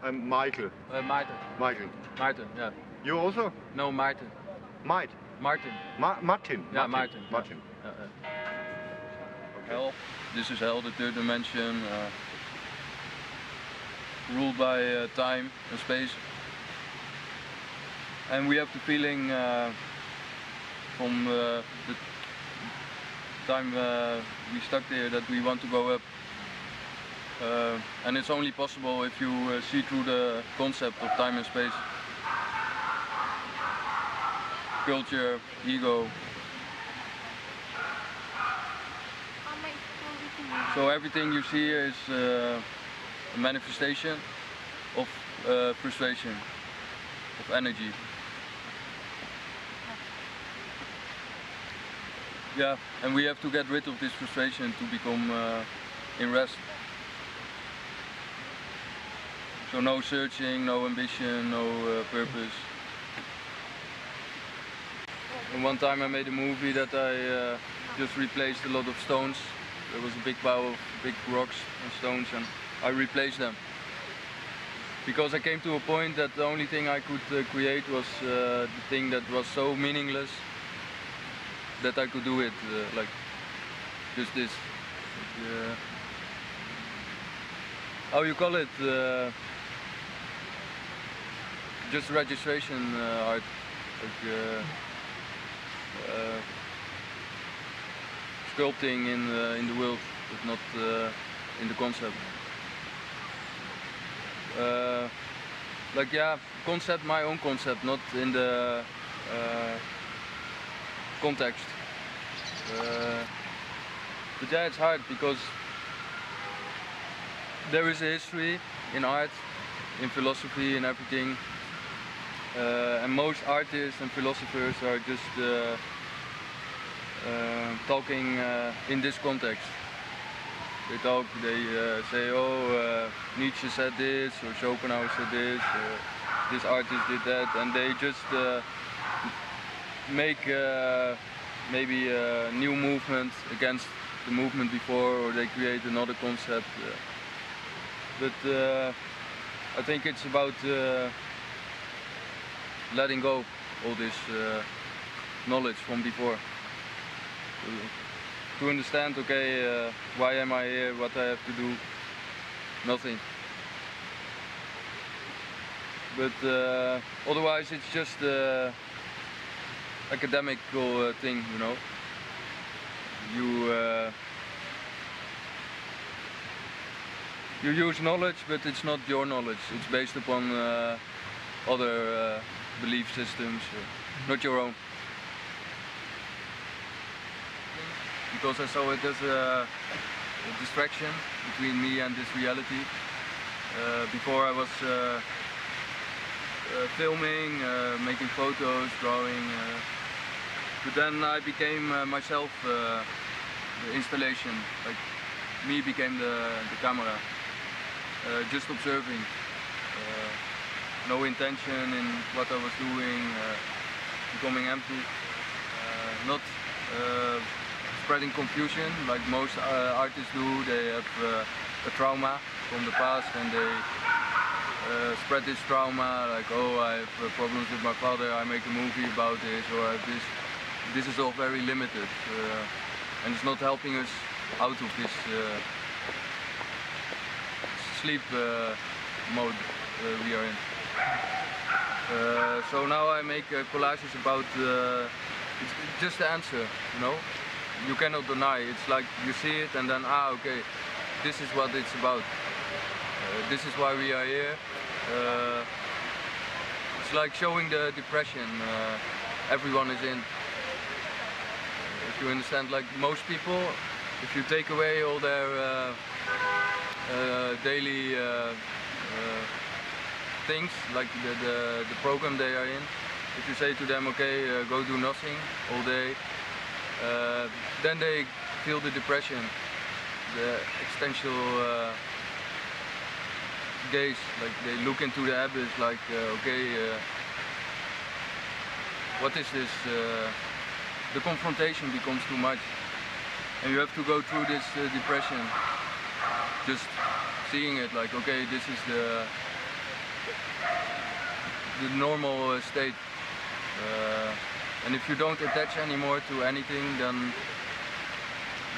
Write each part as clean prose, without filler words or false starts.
I'm Michael. Maarten. Michael. Maarten, yeah. You also? No, Maarten. Might. Martin. Martin. Yeah, Martin. Martin. Yeah. Hell. This is hell, the third dimension, ruled by time and space. And we have the feeling from the time we stuck there that we want to go up. And it's only possible if you see through the concept of time and space. Culture, ego. So everything you see is a manifestation of frustration, of energy. Yeah, and we have to get rid of this frustration to become in rest. So no searching, no ambition, no purpose. And one time I made a movie that I just replaced a lot of stones. There was a big pile of big rocks and stones and I replaced them. Because I came to a point that the only thing I could create was the thing that was so meaningless that I could do it, like just this. How you call it? Just registration art. Like, sculpting in the world, but not in the concept. Like yeah, concept, my own concept, not in the context. But yeah, it's hard because there is a history in art, in philosophy, in everything. And most artists and philosophers are just talking in this context. They talk, they say, oh, Nietzsche said this, or Schopenhauer said this, this artist did that, and they just make maybe a new movement against the movement before, or they create another concept. But I think it's about letting go all this knowledge from before. To understand, okay, why am I here, what I have to do, nothing. But otherwise it's just academical thing, you know. You use knowledge, but it's not your knowledge. It's based upon other belief systems, not your own. Because I saw it as a distraction between me and this reality. Before I was filming, making photos, drawing, but then I became myself the installation. Like me became the camera, just observing. No intention in what I was doing, becoming empty, not spreading confusion like most artists do. They have a trauma from the past and they spread this trauma, like, oh, I have problems with my father, I make a movie about this, or I have this. This is all very limited and it's not helping us out of this sleep mode we are in. So now I make collages about it's just the answer, you know. You cannot deny. It's like you see it and then okay, this is what it's about. This is why we are here. It's like showing the depression everyone is in. If you understand, like most people, if you take away all their daily things, like the program they are in, if you say to them, okay, go do nothing all day, then they feel the depression, the existential gaze, like they look into the abyss, like, okay, what is this? The confrontation becomes too much, and you have to go through this depression, just seeing it, like, okay, this is the normal state. And if you don't attach anymore to anything, then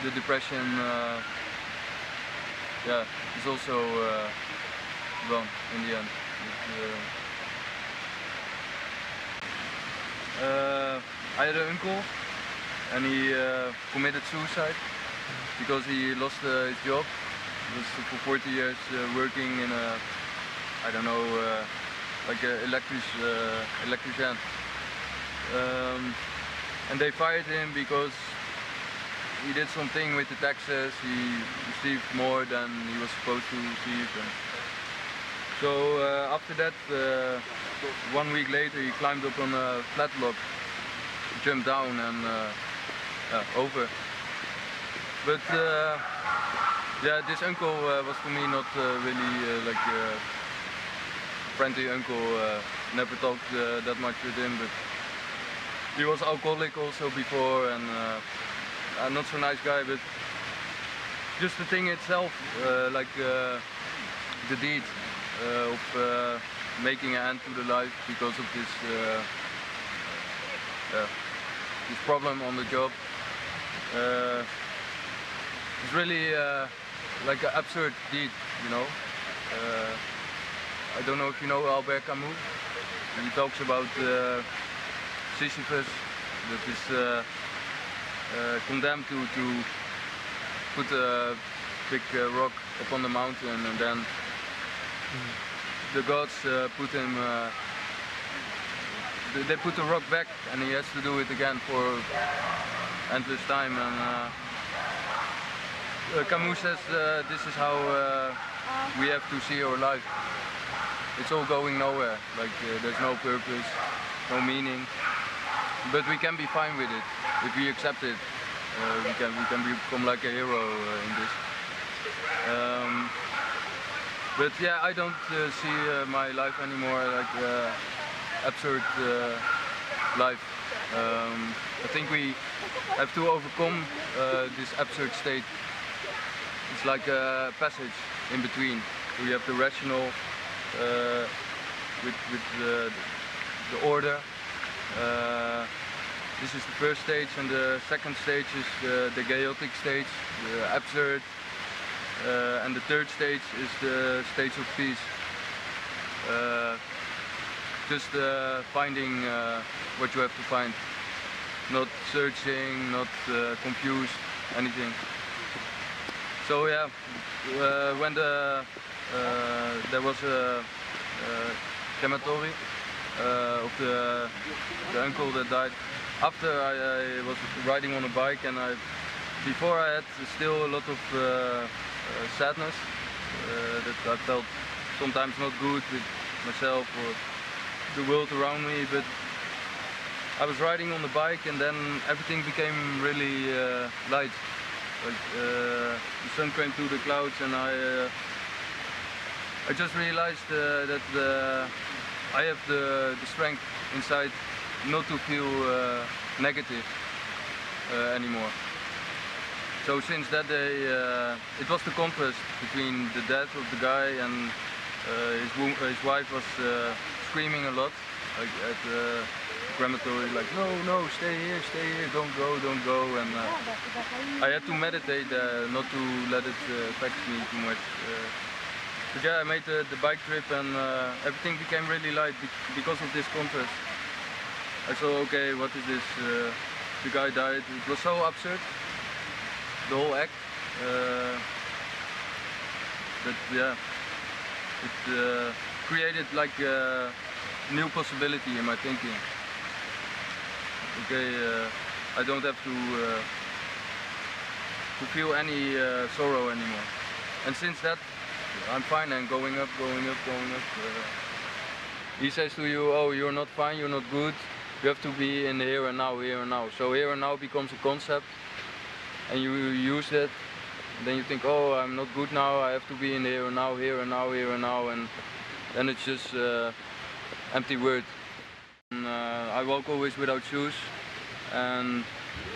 the depression is also gone in the end. I had an uncle and he committed suicide because he lost his job. He was for 40 years working in a, I don't know, like an electrician. And they fired him because he did something with the taxes. He received more than he was supposed to receive. And so after that, 1 week later, he climbed up on a flat block, jumped down and over. But yeah, this uncle was for me not really like a friendly uncle. Never talked that much with him, but he was alcoholic also before, and not so nice guy. But just the thing itself, like the deed of making an end to the life because of this this problem on the job. It's really like an absurd deed, you know. I don't know if you know Albert Camus. He talks about Sisyphus that is condemned to put a big rock upon the mountain, and then the gods put him. They put the rock back, and he has to do it again for endless time. And Camus says this is how we have to see our life. It's all going nowhere. Like there's no purpose, no meaning. But we can be fine with it if we accept it. We can become like a hero in this. But yeah, I don't see my life anymore like absurd life. I think we have to overcome this absurd state. It's like a passage in between. We have the rational with the order. This is the first stage, and the second stage is the chaotic stage, the absurd. And the third stage is the stage of peace. Just finding what you have to find. Not searching, not confused, anything. So yeah, when there was a crematory of the uncle that died. After I was riding on a bike, and before I had still a lot of sadness that I felt sometimes not good with myself or the world around me, but I was riding on the bike, and then everything became really light. Like the sun came through the clouds, and I just realized that I have the strength inside not to feel negative anymore. So since that day, it was the contrast between the death of the guy and his wife was screaming a lot, like at the crematory, like no, stay here, don't go, and I had to meditate not to let it affect me too much. But yeah, I made the bike trip, and everything became really light because of this contrast. I saw, okay, what is this? The guy died. It was so absurd, the whole act. But yeah, it created like a new possibility in my thinking. Okay, I don't have to feel any sorrow anymore. And since that, I'm fine and going up. He says to you, oh, you're not fine, you're not good. You have to be in the here and now, So here and now becomes a concept, and you use that. And then you think, oh, I'm not good now, I have to be in the here and now, and then it's just empty word. And, I walk always without shoes, and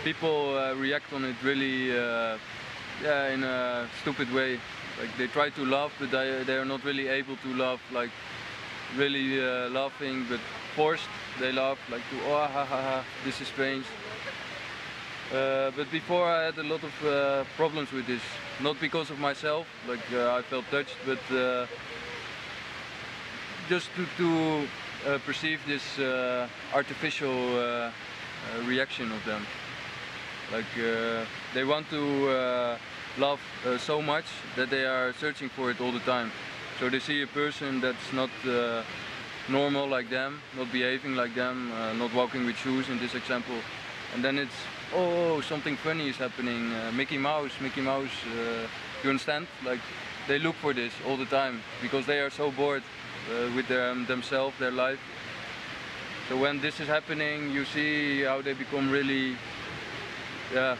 people react on it really in a stupid way. Like they try to laugh, but they are not really able to laugh like really laughing, but forced. They laugh like, oh ha ha ha, this is strange. But before I had a lot of problems with this, not because of myself, like I felt touched, but just to perceive this artificial reaction of them. Like they want to laugh so much that they are searching for it all the time. So they see a person that's not normal like them, not behaving like them, not walking with shoes in this example, and then it's, oh, something funny is happening, Mickey Mouse, you understand? Like they look for this all the time because they are so bored with themselves, their life. So when this is happening, you see how they become really, yeah,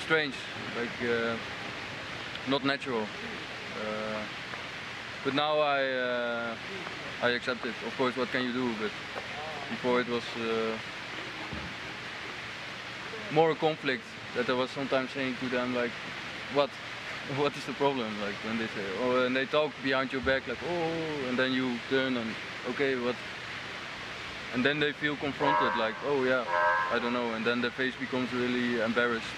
strange, like not natural. But now I accept it. Of course, what can you do? But before it was more a conflict, that I was sometimes saying to them like, what is the problem? Like when they say, oh, and they talk behind your back like, oh, and then you turn and, okay, what? And then they feel confronted like, oh yeah, I don't know, and then their face becomes really embarrassed.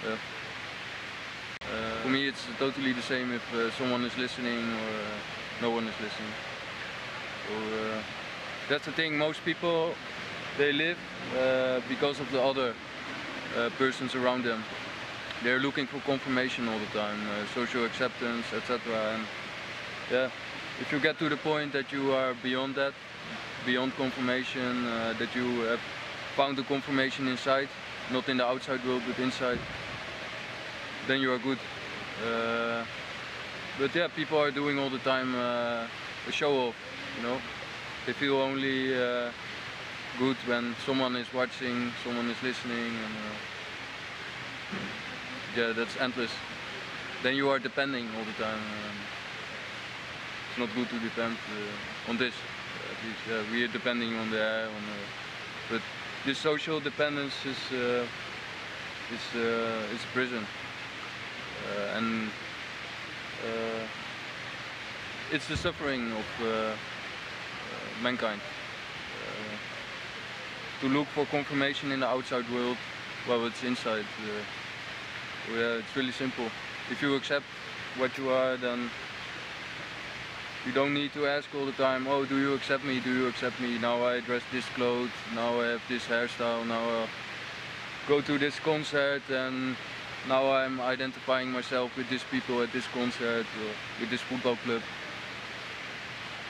Yeah. For me it's totally the same if someone is listening or no one is listening. So that's the thing, most people, they live because of the other persons around them. They're looking for confirmation all the time, social acceptance, etc. And yeah, if you get to the point that you are beyond that, beyond confirmation, that you have found the confirmation inside, not in the outside world but inside, then you are good. But yeah, people are doing all the time a show off, you know. They feel only good when someone is watching, someone is listening, and yeah, that's endless. Then you are depending all the time. It's not good to depend on this. At least we are depending on the air, but this social dependence is prison, and it's the suffering of mankind. To look for confirmation in the outside world while it's inside. Yeah, it's really simple. If you accept what you are, then you don't need to ask all the time, oh, do you accept me, do you accept me? Now I dress this clothes, now I have this hairstyle, now I'll go to this concert, and now I'm identifying myself with these people at this concert, or with this football club.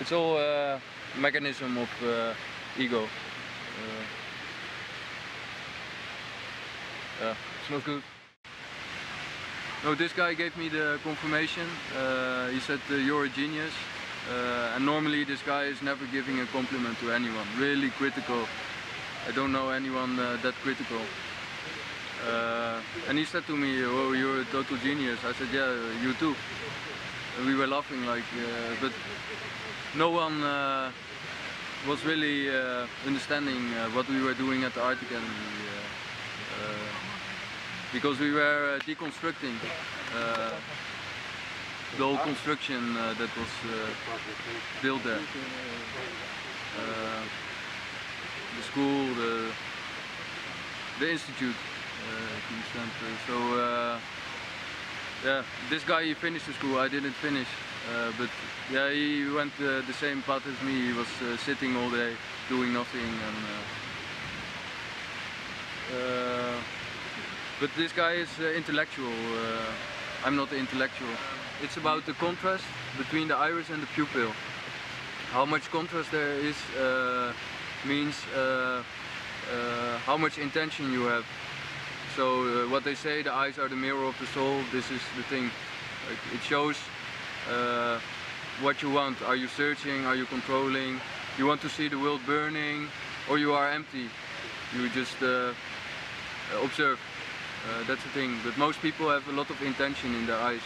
It's all a mechanism of ego. Yeah, it's not good. No, this guy gave me the confirmation. He said, you're a genius. And normally this guy is never giving a compliment to anyone. Really critical. I don't know anyone that critical. And he said to me, oh, you're a total genius. I said, yeah, you too. And we were laughing like, but no one was really understanding what we were doing at the Art Academy. Because we were deconstructing the whole construction that was built there. The school, the institute, if you understand. So yeah, this guy, he finished the school, I didn't finish. But yeah, he went the same path as me. He was sitting all day, doing nothing, and but this guy is intellectual. I'm not intellectual. It's about the contrast between the iris and the pupil. How much contrast there is means how much intention you have. So what they say, the eyes are the mirror of the soul. This is the thing. Like, it shows what you want. Are you searching? Are you controlling? You want to see the world burning, or you are empty? You just observe. That's the thing. But most people have a lot of intention in their eyes.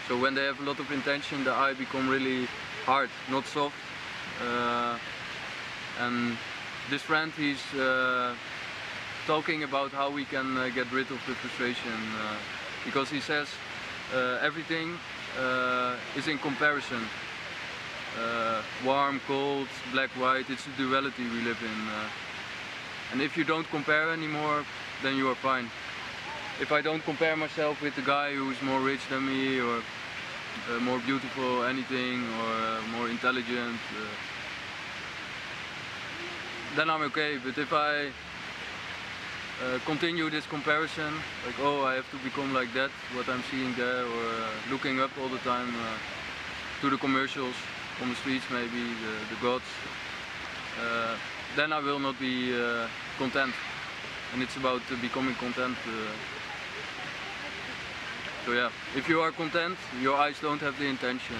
So when they have a lot of intention, the eye become really hard, not soft. And this friend, he's talking about how we can get rid of the frustration, because he says everything is in comparison. warm, cold, black, white. It's a duality we live in. And if you don't compare anymore, then you are fine. If I don't compare myself with the guy who's more rich than me, or more beautiful, anything, or more intelligent, then I'm okay. But if I continue this comparison, like, oh, I have to become like that, what I'm seeing there, or looking up all the time to the commercials on the streets, maybe, the gods, then I will not be content. And it's about becoming content. So yeah, if you are content, your eyes don't have the intention.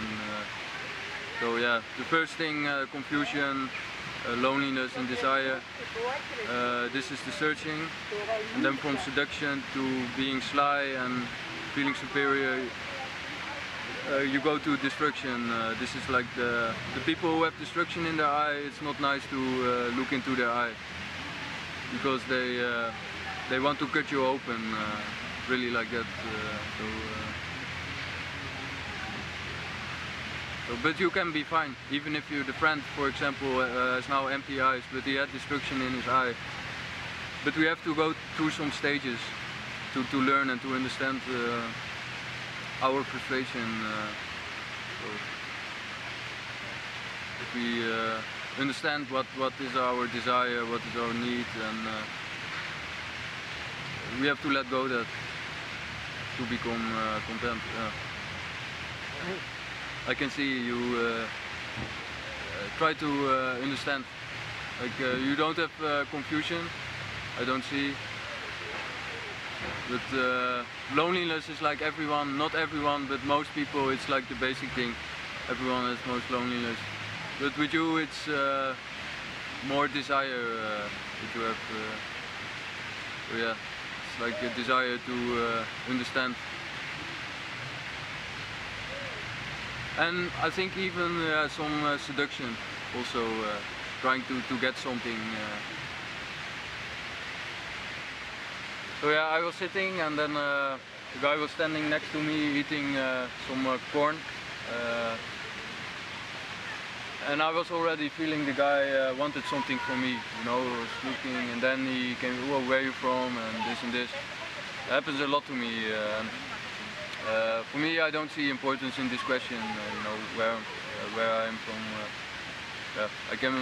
So yeah, the first thing, confusion, loneliness and desire, this is the searching. And then from seduction to being sly and feeling superior, you go to destruction. This is like the people who have destruction in their eye. It's not nice to look into their eye, because they want to cut you open, really like that. But you can be fine, even if the friend, for example, has now empty eyes, but he had destruction in his eye. But we have to go through some stages to learn and to understand our frustration. So if we understand what is our desire, what is our need, and we have to let go of that to become content. I can see you try to understand. Like you don't have confusion, I don't see. But loneliness is like everyone, not everyone, but most people, it's like the basic thing. Everyone has most loneliness. But with you, it's more desire that you have. So yeah, it's like a desire to understand. And I think even some seduction, also trying to get something. So yeah, I was sitting, and then the guy was standing next to me eating some corn. And I was already feeling the guy wanted something from me, you know, was looking, and then he came, oh, where are you from, and this. It happens a lot to me. For me, I don't see importance in this question, you know, where I am from. Yeah, I can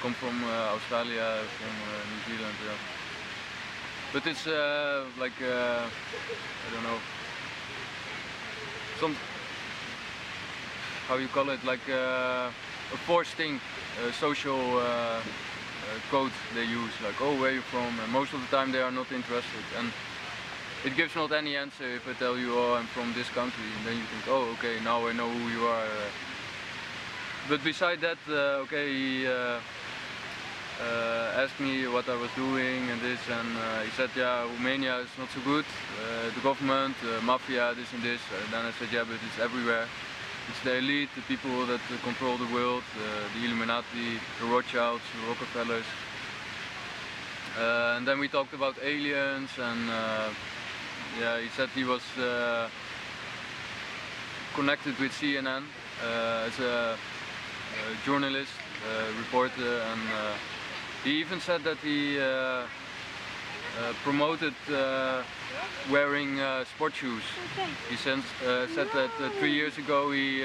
come from Australia, from New Zealand. Yeah. But it's like, I don't know, how you call it, like a forced thing, a social code they use, like, oh, where are you from? And most of the time they are not interested. And it gives not any answer if I tell you, oh, I'm from this country, and then you think, oh, okay, now I know who you are. But beside that, okay, he asked me what I was doing and this, and he said, yeah, Romania is not so good, the government, mafia, this and this. And then I said, yeah, but it's everywhere. It's the elite, the people that control the world, the illuminati, the Rothschilds, the Rockefellers. And then we talked about aliens, and yeah, he said he was connected with CNN as a journalist, reporter, and he even said that he promoted wearing sport shoes. He said that 3 years ago he,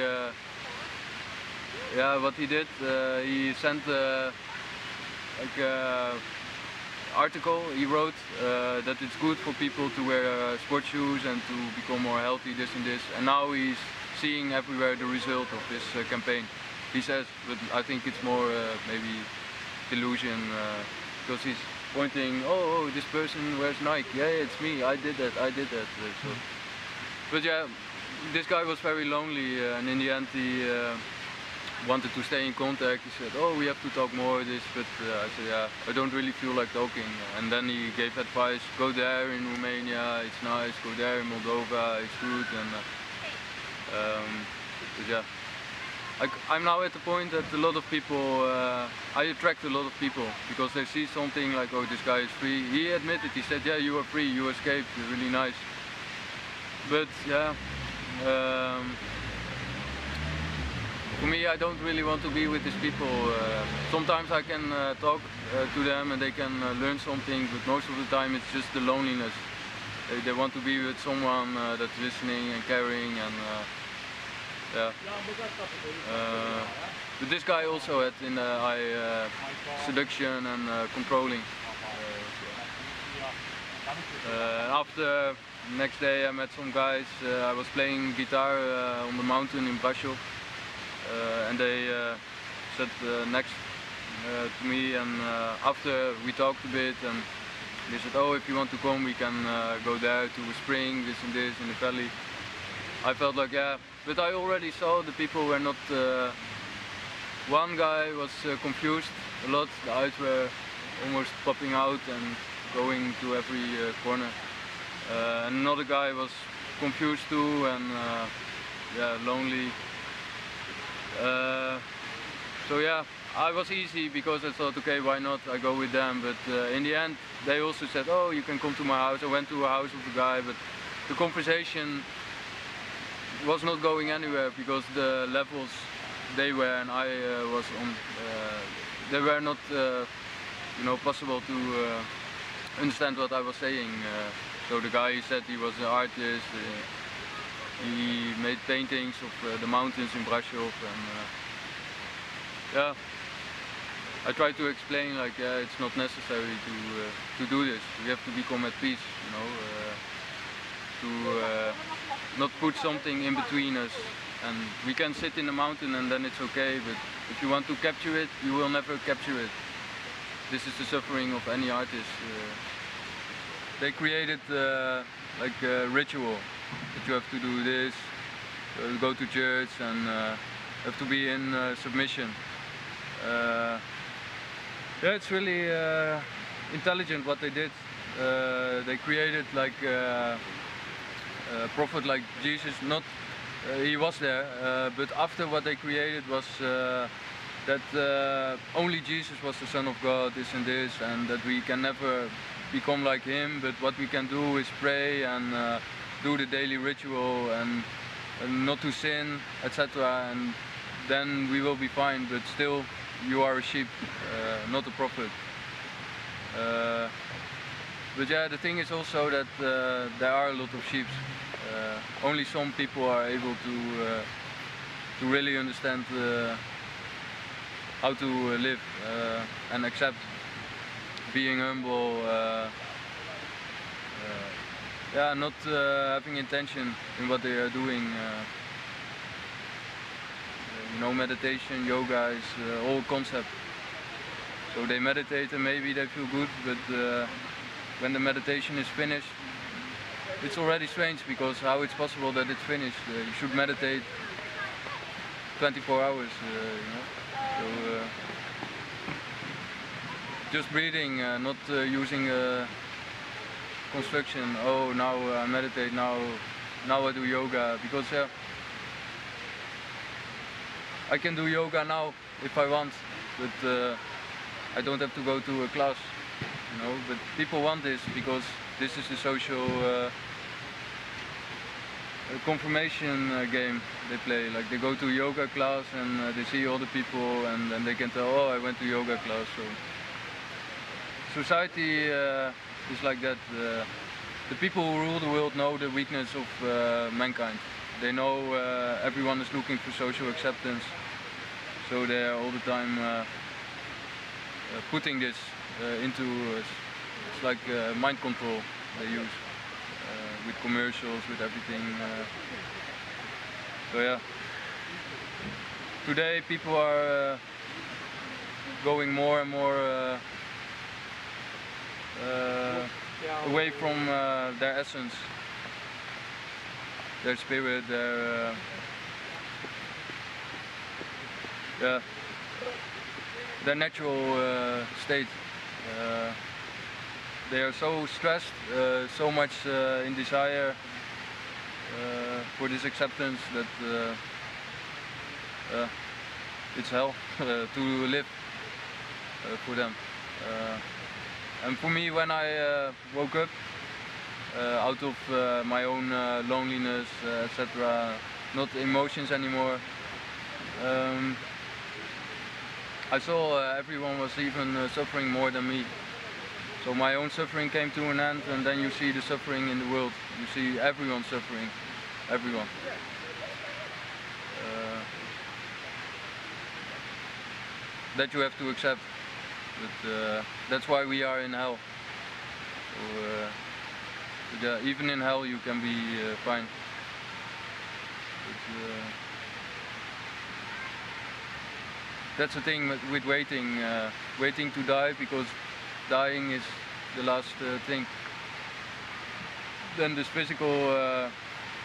yeah, what he did, he sent like article he wrote that it's good for people to wear sport shoes and to become more healthy, this and this. And now he's seeing everywhere the result of this campaign. He says, but I think it's more maybe delusion, because he's pointing, oh, this person wears Nike, yeah, it's me, I did that. So. But yeah, this guy was very lonely, and in the end he wanted to stay in contact. He said, oh, we have to talk more, this, but I said, yeah, I don't really feel like talking. And then he gave advice, go there in Romania, it's nice, go there in Moldova, it's good. And but yeah, I'm now at the point that a lot of people, I attract a lot of people, because they see something like, oh, this guy is free. He admitted, he said, yeah, you are free, you escaped, you're really nice. But yeah, For me, I don't really want to be with these people. Sometimes I can talk to them and they can learn something, but most of the time it's just the loneliness. They want to be with someone that's listening and caring, and yeah. But this guy also had in the eye seduction and controlling. After next day I met some guys. I was playing guitar on the mountain in Brasov, and they sat next to me, and after we talked a bit, and they said, oh, if you want to come, we can go there to a spring, this and this in the valley. I felt like, yeah, but I already saw the people were not, one guy was confused a lot, the eyes were almost popping out and going to every corner. And another guy was confused too, and yeah, lonely. So yeah, I was easy because I thought, okay, why not, I go with them. But in the end they also said, oh, you can come to my house. I went to a house of the guy, but the conversation was not going anywhere because the levels they were and I was on, they were not you know, possible to understand what I was saying. So the guy, he said he was an artist, he made paintings of the mountains in Brasov, and yeah, I tried to explain, like, it's not necessary to do this. We have to become at peace, you know, to not put something in between us. And we can sit in the mountain and then it's okay, but if you want to capture it, you will never capture it. This is the suffering of any artist. They created like a ritual, that you have to do this, go to church, and have to be in submission. Yeah, it's really intelligent what they did. They created like a prophet like Jesus. Not he was there, but after what they created was that only Jesus was the Son of God, this and this, and that we can never become like him, but what we can do is pray and do the daily ritual and not to sin, etc. And then we will be fine, but still you are a sheep, not a prophet. But yeah, the thing is also that there are a lot of sheep. Only some people are able to really understand how to live and accept being humble, yeah, not having intention in what they are doing. You know, meditation, yoga is all concept. So they meditate and maybe they feel good, but when the meditation is finished, it's already strange, because how it's possible that it's finished? You should meditate 24 hours, you know. So just breathing, not using construction. Oh, now I meditate, now I do yoga, because I can do yoga now if I want, but I don't have to go to a class, you know. But people want this because this is a social confirmation game they play. Like they go to a yoga class and they see all the people, and then they can tell, oh, I went to yoga class. So society is like that. The people who rule the world know the weakness of mankind. They know everyone is looking for social acceptance, so they are all the time putting this into it's like mind control they use with commercials, with everything. So yeah, today people are going more and more away from their essence, their spirit, their yeah, their natural state. They are so stressed, so much in desire for this acceptance that it's hell to live for them. And for me, when I woke up out of my own loneliness, etc., not emotions anymore, I saw everyone was even suffering more than me. So my own suffering came to an end, and then you see the suffering in the world. You see everyone suffering, everyone. That you have to accept. But that's why we are in hell. So, but, yeah, even in hell you can be fine. But, that's the thing with waiting, waiting to die, because dying is the last thing. Then this physical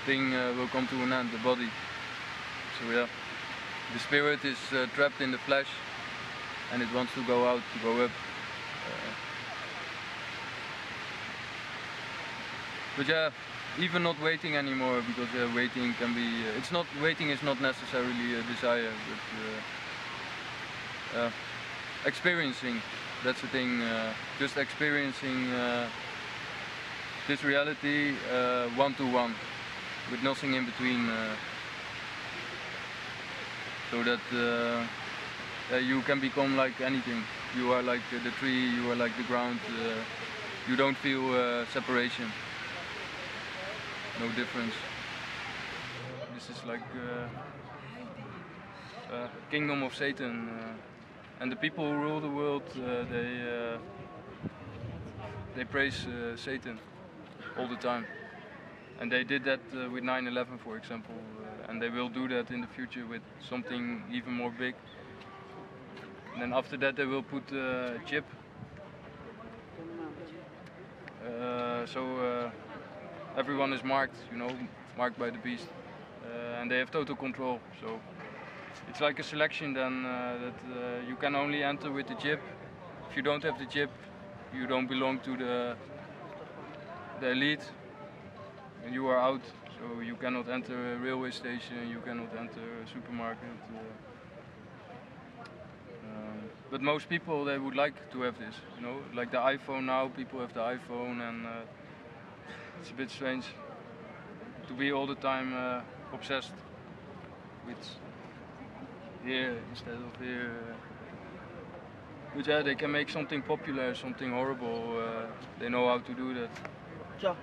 thing will come to an end, the body. So yeah, the spirit is trapped in the flesh, and it wants to go out, to go up. But yeah, even not waiting anymore, because waiting can be. It's not waiting is not necessarily a desire, but experiencing. That's the thing. Just experiencing this reality one-to-one, with nothing in between, so that you can become like anything. You are like the tree. You are like the ground. You don't feel separation. No difference. This is like kingdom of Satan, and the people who rule the world, they praise Satan all the time, and they did that with 9/11, for example, and they will do that in the future with something even more big. And then after that, they will put a chip. So everyone is marked, you know, marked by the beast, and they have total control. So it's like a selection then, that you can only enter with the chip. If you don't have the chip, you don't belong to the elite, and you are out. So you cannot enter a railway station, you cannot enter a supermarket. But most people, they would like to have this, you know, like the iPhone now. People have the iPhone, and it's a bit strange to be all the time obsessed with here instead of here. But yeah, they can make something popular, something horrible. They know how to do that. Ciao.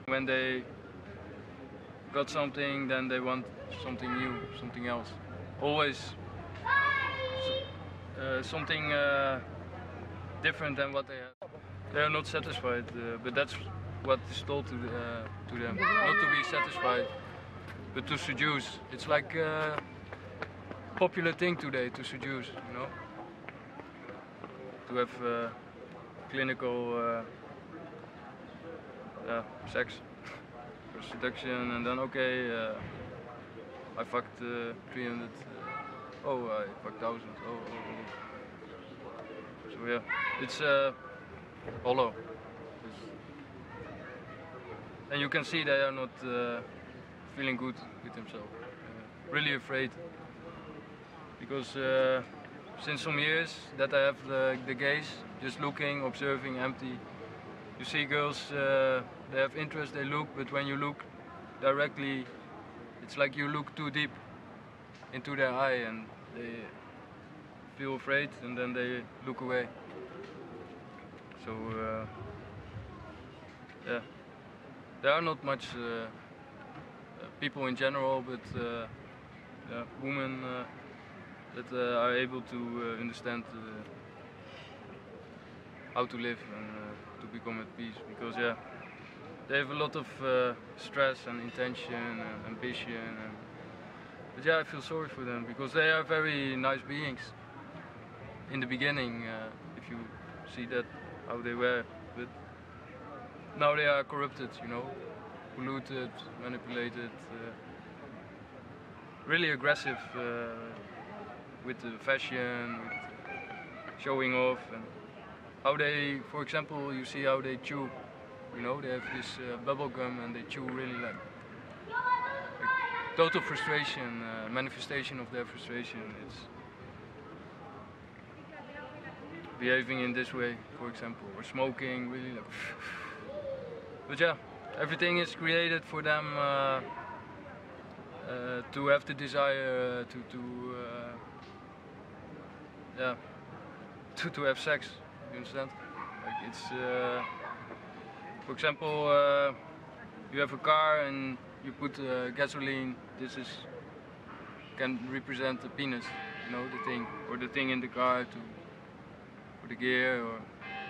When they got something, then they want something new, something else. Always something different than what they have. They are not satisfied, but that's what is told to them. Not to be satisfied, but to seduce. It's like a popular thing today, to seduce, you know? To have clinical sex for seduction, and then okay, I fucked 300, oh I fucked 1,000, oh. So yeah, it's hollow. And you can see they are not feeling good with themselves, really afraid, because since some years that I have the gaze, just looking, observing, empty. You see girls, they have interest, they look, but when you look directly, it's like you look too deep into their eye, and they feel afraid, and then they look away. So yeah, there are not much people in general, but yeah, women that are able to understand how to live and to become at peace, because yeah, they have a lot of stress and intention and ambition, but yeah, I feel sorry for them, because they are very nice beings in the beginning, if you see that how they were, but now they are corrupted, you know, polluted, manipulated, really aggressive with the fashion, with showing off, and how they, for example, you see how they chew, you know, they have this bubble gum and they chew really like total frustration, manifestation of their frustration. behaving in this way, for example, or smoking, really like. But yeah, everything is created for them to have the desire to have sex. You understand? Like it's, for example, you have a car and you put gasoline. This can represent the penis, you know, the thing, or the thing in the car for the gear, or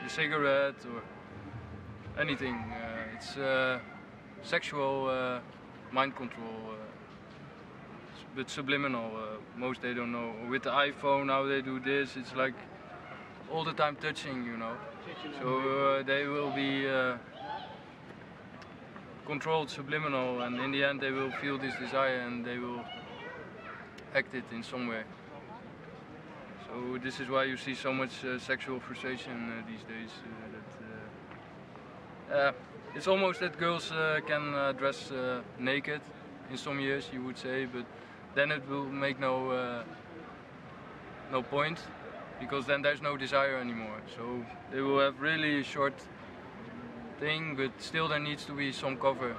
the cigarette, or anything. It's sexual mind control, but subliminal. Most they don't know. With the iPhone, now they do this. It's like all the time touching, you know. So they will be controlled subliminal, and in the end they will feel this desire and they will act it in some way. So this is why you see so much sexual frustration these days. It's almost that girls can dress naked in some years, you would say, but then it will make no point, because then there's no desire anymore. So they will have really short thing, but still there needs to be some cover.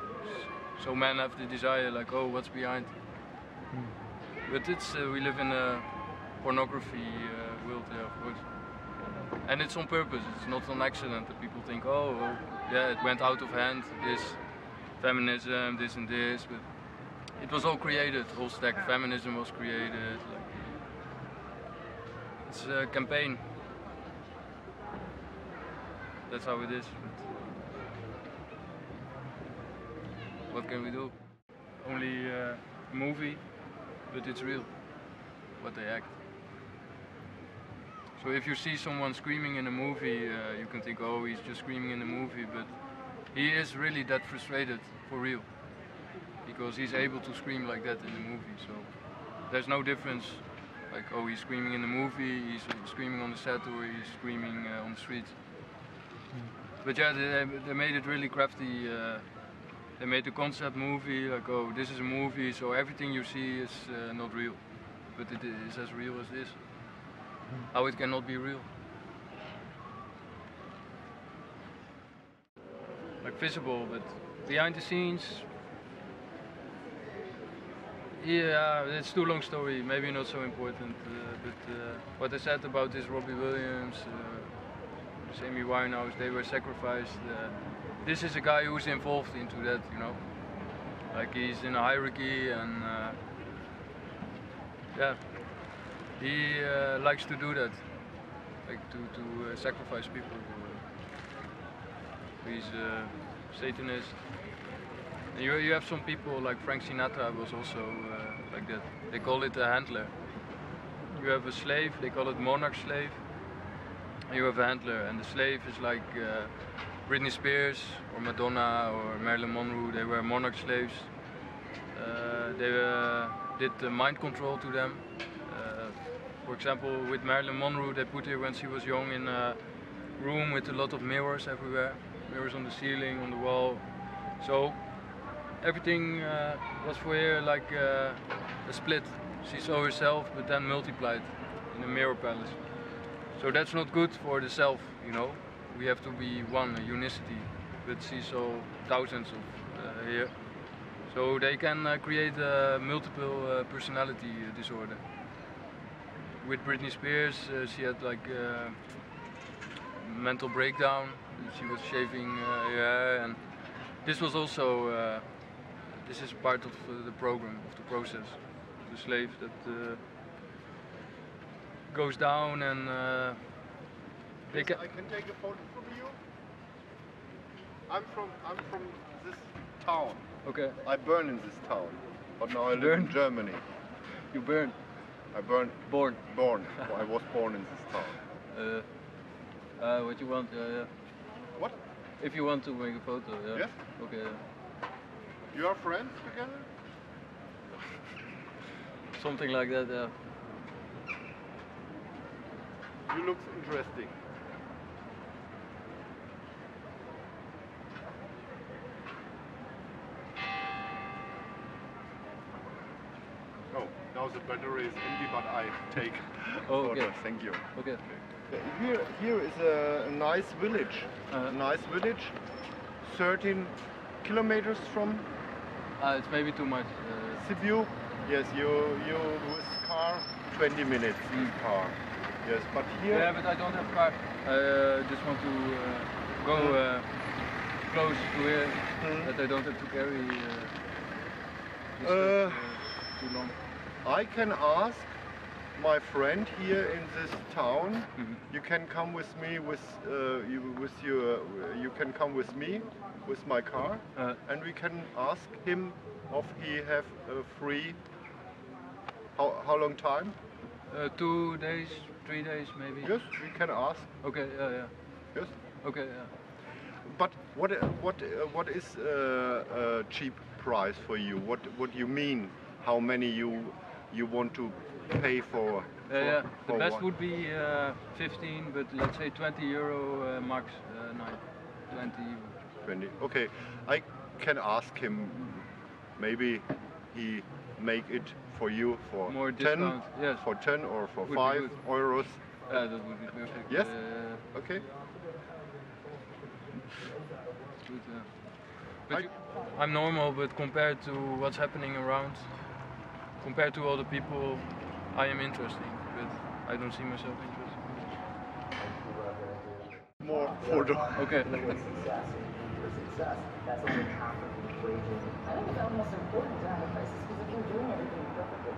So men have the desire, like, oh, what's behind? But it's we live in a pornography world, yeah, of course. And it's on purpose, it's not an accident that people think, oh, well, yeah, it went out of hand, this feminism, this and this, but it was all created, whole stack. Feminism was created. Like, it's a campaign. That's how it is. But what can we do? Only a movie, but it's real, what they act. So if you see someone screaming in a movie, you can think, oh, he's just screaming in a movie, but he is really that frustrated for real, because he's able to scream like that in the movie. So there's no difference, like, oh, he's screaming in the movie, he's screaming on the set, or he's screaming on the streets. But yeah, they made it really crafty. They made the concept movie, like, oh, this is a movie, so everything you see is not real, but it is as real as this. How it cannot be real? Like visible, but behind the scenes, yeah, it's too long story, maybe not so important, but what I said about this Robbie Williams, Amy Winehouse, they were sacrificed. This is a guy who's involved into that, you know, like he's in a hierarchy, and yeah, he likes to do that, like to sacrifice people. He's a Satanist. And you have some people like Frank Sinatra was also like that. They call it a handler. You have a slave, they call it monarch slave. And you have a handler, and the slave is like Britney Spears or Madonna or Marilyn Monroe. They were monarch slaves. They did mind control to them. For example, with Marilyn Monroe, they put her when she was young in a room with a lot of mirrors everywhere. Mirrors on the ceiling, on the wall. So everything was for her like a split. She saw herself, but then multiplied in a mirror palace. So that's not good for the self, you know. We have to be one, a unicity. But she saw thousands of here. So they can create a multiple personality disorder. With Britney Spears, she had like mental breakdown. She was shaving her hair, and this was also this is part of the program, of the process. The slave that goes down, and they can. I can take a photo from you. I'm from this town. Okay. I burn in this town, but now I live in Germany. You burn. I burn. Born. Born. I was born in this town. What you want? Yeah. What? If you want to make a photo, yeah. Yes? Okay. You are friends together? Something like that, yeah. You look interesting. Oh, now the battery is empty, but I take photos. Okay. Thank you. Okay. Here is a nice village. A nice village. 13 kilometers from It's maybe too much. Sibiu. Yes, you with car 20 minutes with car. Yes, but here. Yeah, but I don't have car. Just want to go close to here, that I don't have to carry too long. I can ask my friend here in this town. You can come with me you can come with me with my car, and we can ask him if he have a free. How long time? 2 days, 3 days maybe. Yes, we can ask. Okay, yeah. Yes. Okay, yeah. But what is a cheap price for you? What you mean? How many you want to pay for? Yeah. The for best one? would be 15, but let's say 20 euro max night. 20 euro. 20. Okay, I can ask him. Maybe he make it for you for More 10, discount, yes. for 10 or for Would be 5 good. euros. That would be perfect. Yes. Okay. Good, but I'm normal, but compared to what's happening around, compared to other people, I am interesting, but I don't see myself interesting. More photo. Okay. Success, that's only half of the equation. I think it's almost important to have a crisis because if you're doing everything perfectly,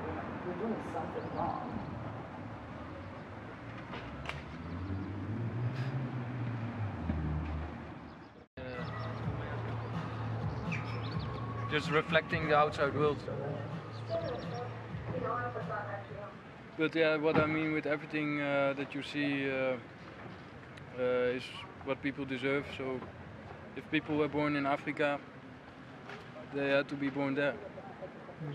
you're doing something wrong. Just reflecting the outside world. But yeah, what I mean with everything that you see is what people deserve. So if people were born in Africa, they had to be born there.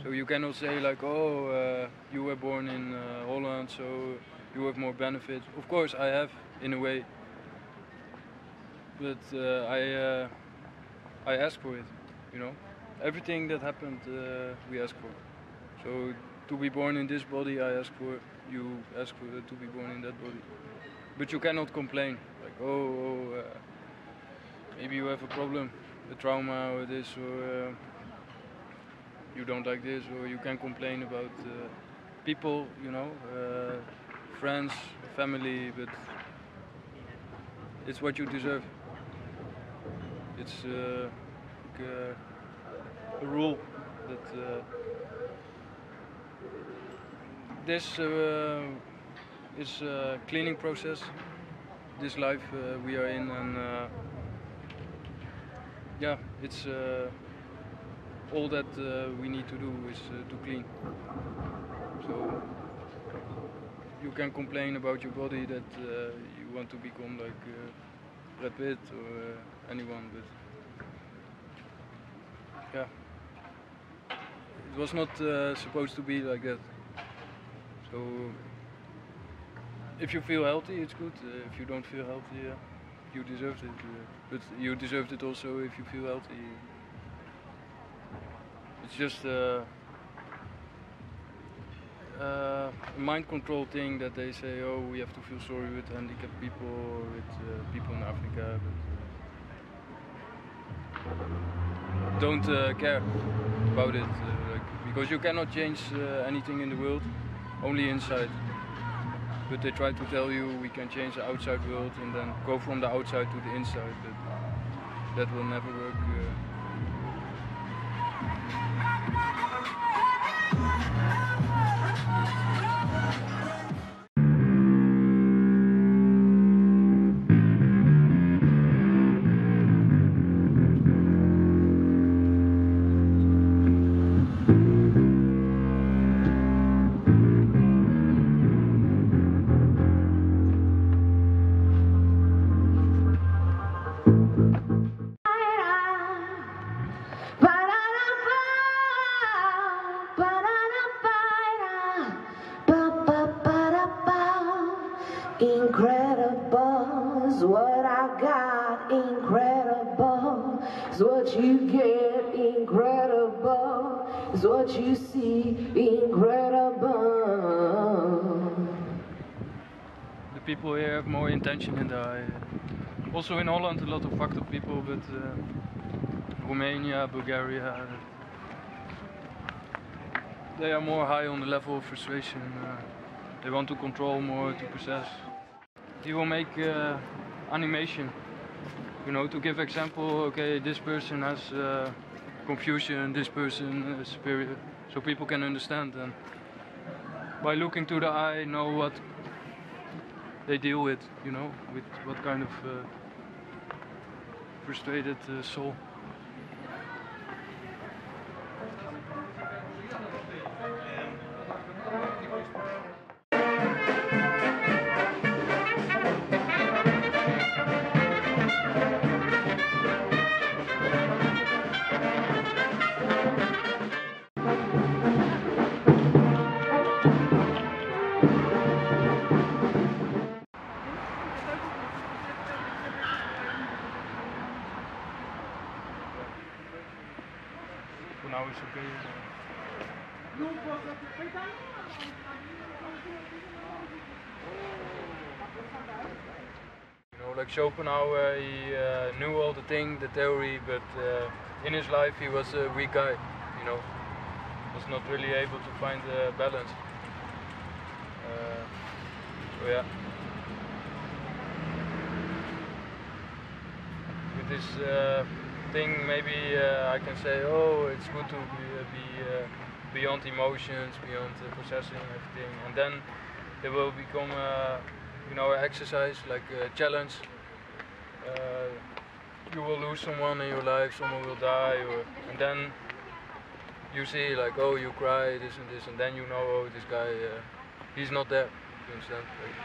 So you cannot say like, oh, you were born in Holland, so you have more benefits. Of course, I have in a way, but I ask for it, you know. Everything that happened, we ask for. So to be born in this body, I ask for. You ask for to be born in that body. But you cannot complain, like, maybe you have a problem, a trauma or this, or you don't like this, or you can complain about people, you know, friends, family, but it's what you deserve. It's like, a rule that this is a cleaning process, this life we are in, and yeah, it's all that we need to do is to clean. So you can complain about your body that you want to become like Brad Pitt or anyone, but yeah, it was not supposed to be like that. So if you feel healthy, it's good. If you don't feel healthy, you deserved it. But you deserved it also if you feel healthy. It's just a mind control thing that they say, oh, we have to feel sorry with handicapped people or with people in Africa. But don't care about it, because you cannot change anything in the world, only inside. But they try to tell you we can change the outside world and then go from the outside to the inside, but that will never work. Incredible is what I got, incredible is what you get, incredible is what you see, incredible. The people here have more intention in their eye. Also in Holland a lot of fucked up people, but Romania, Bulgaria, they are more high on the level of frustration. They want to control more, to possess. He will make animation, you know, to give example, okay, this person has confusion, this person is superior, so people can understand, and by looking to the eye know what they deal with, you know, with what kind of frustrated soul. For now it's okay. You know, like Schopenhauer, he knew all the thing, the theory, but in his life he was a weak guy, you know, was not really able to find a balance. So yeah. With this thing, maybe I can say, oh, it's good to be beyond emotions, beyond processing everything, and then it will become, you know, an exercise, like a challenge. You will lose someone in your life, someone will die, and then you see, like, oh, you cry, this, and then you know, oh, this guy, he's not there. You understand? Like,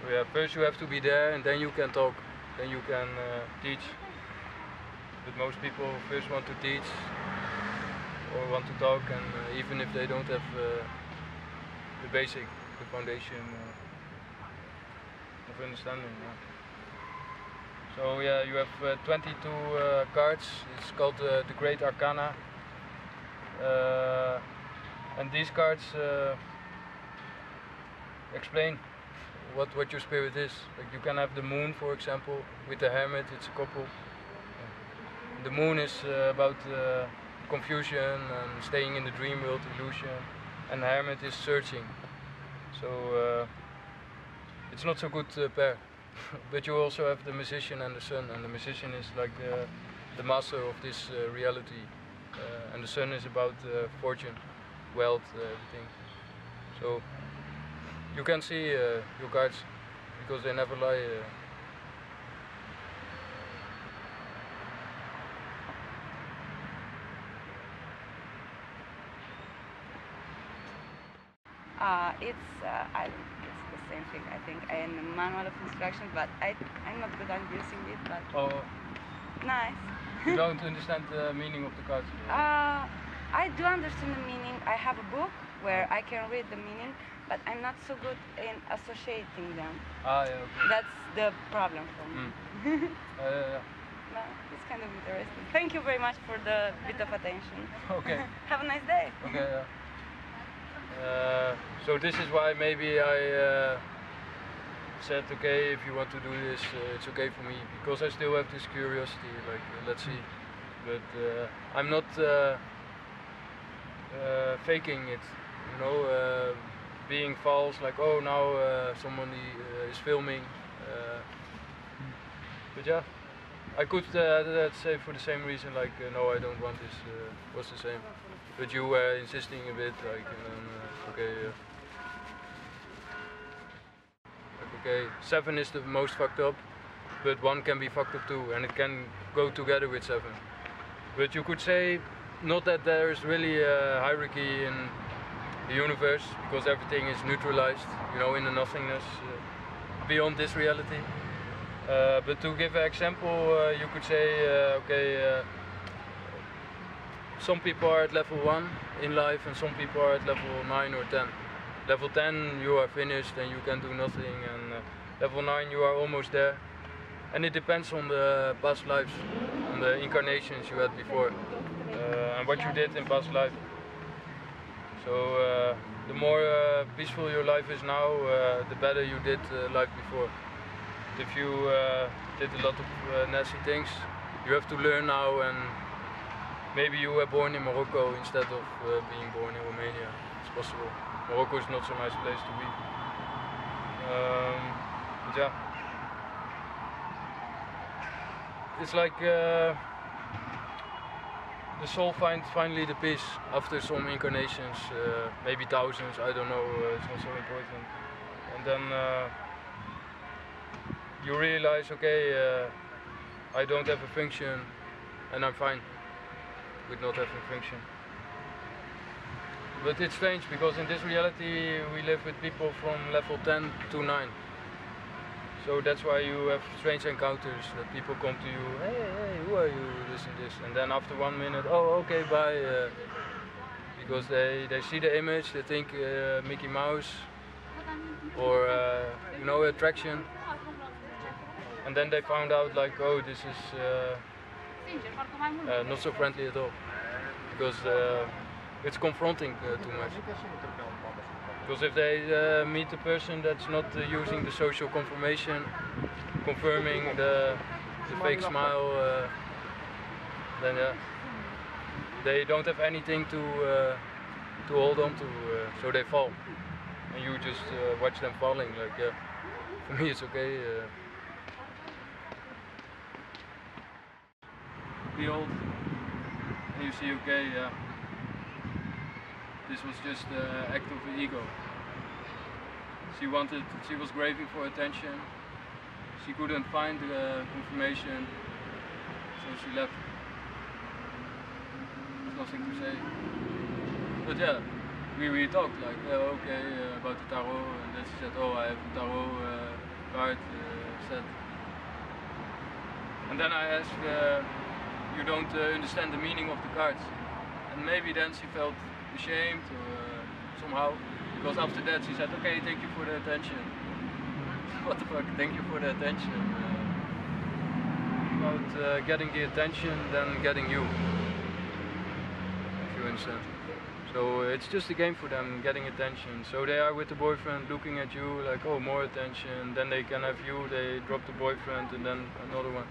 so yeah, first you have to be there, and then you can talk, then you can teach. But most people first want to teach or want to talk, and even if they don't have the basic, the foundation of understanding. Yeah. So yeah, you have 22 cards. It's called the Great Arcana, and these cards explain what your spirit is. Like you can have the moon, for example, with the hermit. It's a couple. The moon is about confusion and staying in the dream world, illusion, and the hermit is searching. So it's not so good pair. But you also have the musician and the sun, and the musician is like the master of this reality, and the sun is about fortune, wealth, everything. So you can see your cards because they never lie. It's the same thing. I think I am a manual of instructions, but I'm not good at using it. But nice. You don't understand the meaning of the cards? I do understand the meaning. I have a book where I can read the meaning, but I'm not so good in associating them. Ah, yeah, okay. That's the problem for me. Yeah. No, it's kind of interesting. Thank you very much for the bit of attention. Okay. Have a nice day. Okay. Yeah. So this is why maybe I said, okay, if you want to do this, it's okay for me, because I still have this curiosity, like, let's see. But I'm not faking it, you know, being false, like, oh, now somebody is filming. But yeah, I could say for the same reason, like, no, I don't want this, was the same. But you were insisting a bit, like, okay. Okay, 7 is the most fucked up, but 1 can be fucked up too, and it can go together with 7. But you could say, not that there is really a hierarchy in the universe, because everything is neutralized, you know, in the nothingness, beyond this reality. But to give an example, you could say, okay, some people are at level 1 in life, and some people are at level 9 or 10. Level 10 you are finished and you can do nothing, and level 9 you are almost there. And it depends on the past lives, on the incarnations you had before, and what you did in past life. So the more peaceful your life is now, the better you did life before. If you did a lot of nasty things, you have to learn now, and maybe you were born in Morocco instead of being born in Romania. It's possible. Morocco is not so nice place to be. But yeah, it's like the soul finds finally the peace after some incarnations, maybe thousands, I don't know, it's not so important. And then you realize, okay, I don't have a function and I'm fine with not having a function. But it's strange because in this reality we live with people from level 10 to 9. So that's why you have strange encounters, that people come to you, hey, who are you, this and this, and then after 1 minute, oh, okay, bye, because they see the image, they think Mickey Mouse, or, you know, attraction, and then they found out like, oh, this is not so friendly at all, because it's confronting too much. Because if they meet a person that's not using the social confirmation, confirming the fake smile, then yeah, they don't have anything to hold on to, so they fall. And you just watch them falling, like, yeah, for me it's okay. Be old, and you see, okay, yeah. This was just an act of the ego. She was craving for attention. She couldn't find confirmation, so she left. There's nothing to say. But yeah, we talked like, okay, about the tarot, and then she said, oh, I have a tarot card set. And then I asked, you don't understand the meaning of the cards. And maybe then she felt ashamed or somehow, because after that she said, okay, thank you for the attention. What the fuck, thank you for the attention. About getting the attention than getting you, if you understand. So it's just a game for them, getting attention. So they are with the boyfriend looking at you like, oh, more attention, then they can have you, they drop the boyfriend and then another one.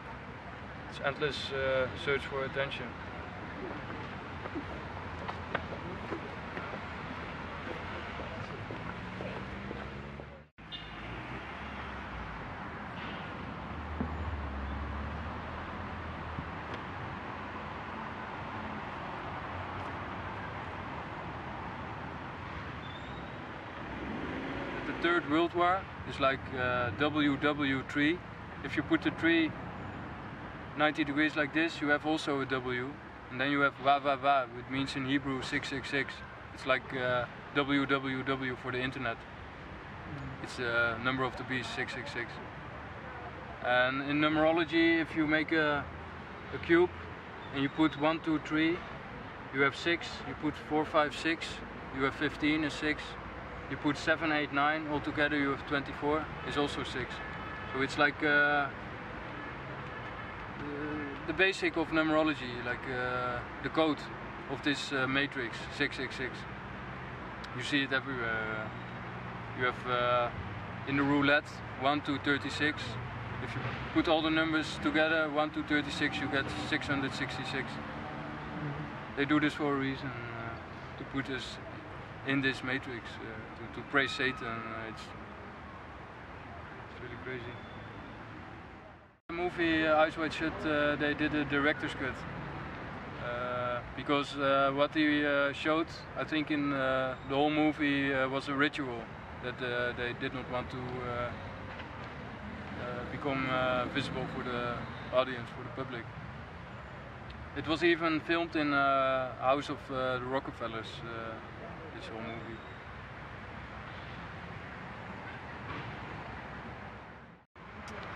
It's endless search for attention. The Third World War is like WW3. If you put the tree 90 degrees like this, you have also a W, and then you have wa wa wa, which means in Hebrew 666. It's like www for the internet. It's the number of the beast, 666. And in numerology, if you make a cube and you put 1, 2, 3, you have 6. You put 4, 5, 6, you have 15 and 6. You put 7, 8, 9, all together you have 24, is also 6. So it's like the basic of numerology, like the code of this matrix, 666. You see it everywhere. You have in the roulette 1 to 36. If you put all the numbers together, 1 to 36, you get 666. They do this for a reason, to put us in this matrix, to praise Satan. It's really crazy. The movie Eyes Wide Shut, they did a director's cut. Because what he showed, I think in the whole movie was a ritual that they did not want to become visible for the audience, for the public. It was even filmed in a house of the Rockefellers, this whole movie.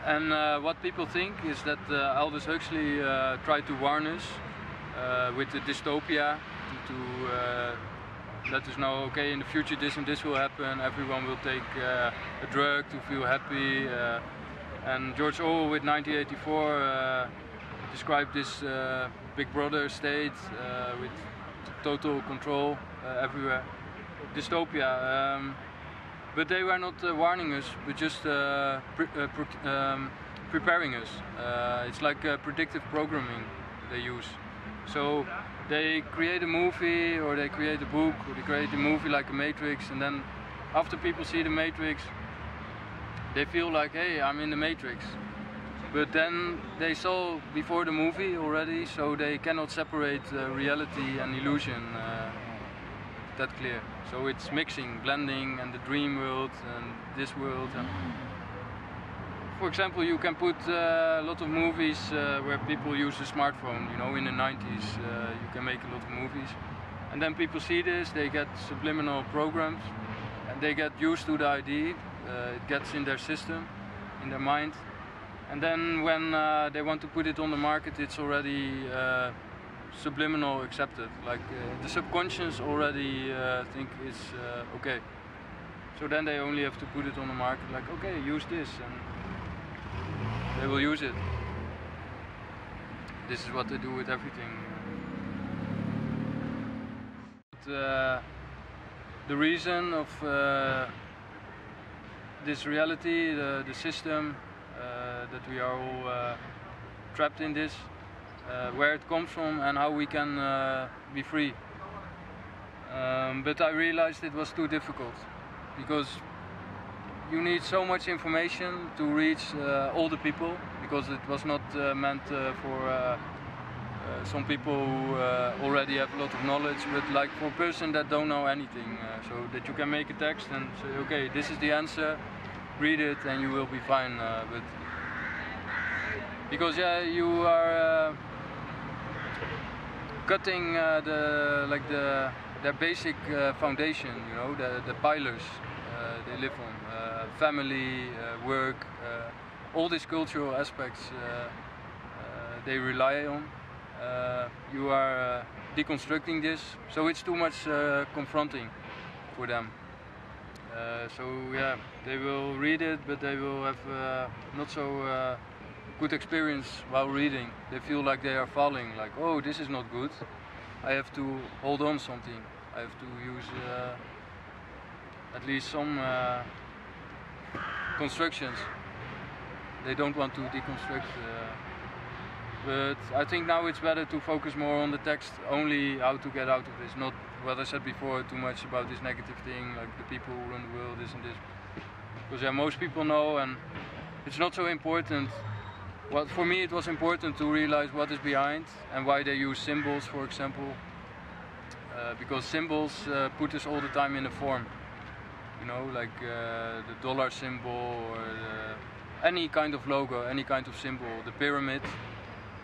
And what people think is that Aldous Huxley tried to warn us with the dystopia to let us know, okay, in the future this and this will happen, everyone will take a drug to feel happy. And George Orwell with 1984 described this Big Brother state with total control everywhere. dystopia. But they were not warning us, but just preparing us. It's like predictive programming they use. So they create a movie, or they create a book, or they create a movie like a Matrix, and then after people see the Matrix, they feel like, hey, I'm in the Matrix. But then they saw before the movie already, so they cannot separate reality and illusion that clear. So it's mixing, blending, and the dream world and this world. And for example, you can put a lot of movies where people use a smartphone. You know, in the 90s, you can make a lot of movies. And then people see this, they get subliminal programs, and they get used to the idea. It gets in their system, in their mind. And then when they want to put it on the market, it's already subliminal accepted. Like the subconscious already think it's okay. So then they only have to put it on the market, like, okay, use this, and they will use it. This is what they do with everything. But, the reason of this reality, the system, that we are all trapped in this, where it comes from and how we can be free. But I realized it was too difficult, because you need so much information to reach all the people, because it was not meant for some people who already have a lot of knowledge, but like for a person that don't know anything, so that you can make a text and say, okay, this is the answer, read it and you will be fine. But because yeah, you are cutting their basic foundation, you know, the pillars they live on, family, work, all these cultural aspects they rely on. You are deconstructing this, so it's too much confronting for them. So yeah, they will read it, but they will have not so good experience while reading. They feel like they are falling, like, oh, this is not good. I have to hold on something. I have to use at least some constructions. They don't want to deconstruct. But I think now it's better to focus more on the text, only how to get out of this, not what I said before, too much about this negative thing, like the people who run the world, this and this. Because yeah, most people know, and it's not so important. Well, for me it was important to realize what is behind and why they use symbols, for example. Because symbols put us all the time in a form. You know, like the dollar symbol, or any kind of logo, any kind of symbol, the pyramid.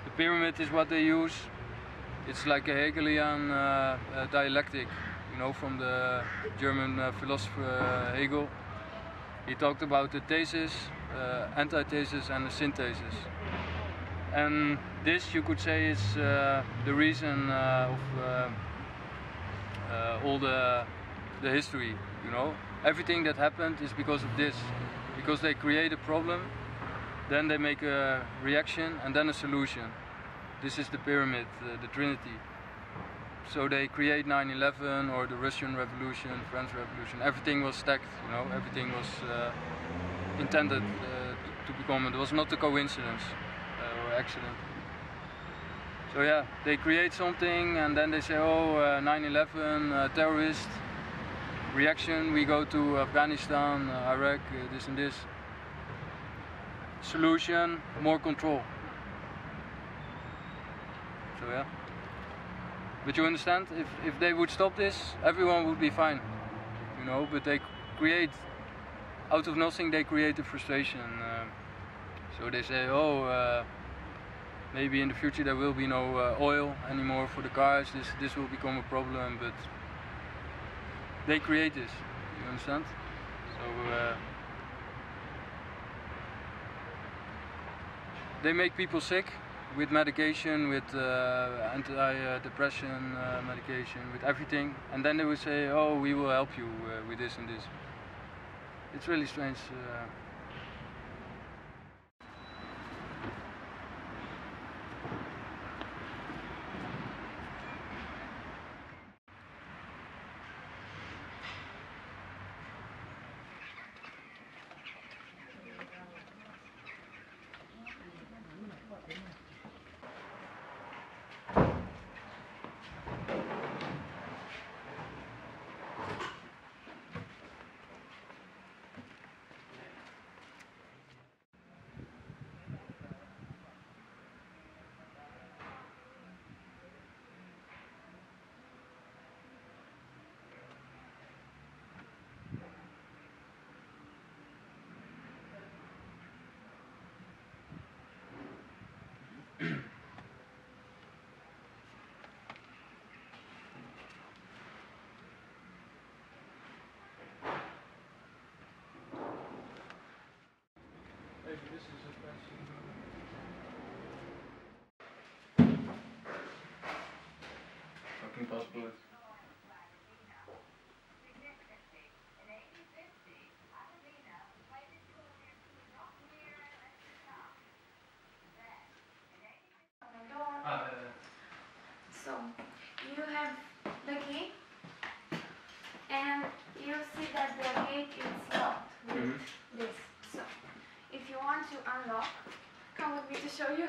The pyramid is what they use. It's like a Hegelian dialectic, you know, from the German philosopher Hegel. He talked about the thesis, antithesis and the synthesis. And this, you could say, is the reason of all the history, you know. Everything that happened is because of this. Because they create a problem, then they make a reaction, and then a solution. This is the pyramid, the Trinity. So they create 9/11 or the Russian Revolution, French Revolution. Everything was stacked, you know. Everything was intended to become. It was not a coincidence or accident. So yeah, they create something, and then they say, oh, 9/11, terrorist reaction. We go to Afghanistan, Iraq, this and this. Solution, more control. So yeah. But you understand, if they would stop this, everyone would be fine. You know, but they create, out of nothing they create a frustration. So they say, oh, maybe in the future there will be no oil anymore for the cars, this will become a problem, but they create this, you understand? So they make people sick with medication, with anti-depression medication, with everything, and then they will say, oh, we will help you with this and this. It's really strange. maybe this is a question. Fucking passport. So you have the key, and you see that the gate is locked with this. So if you want to unlock, come with me to show you.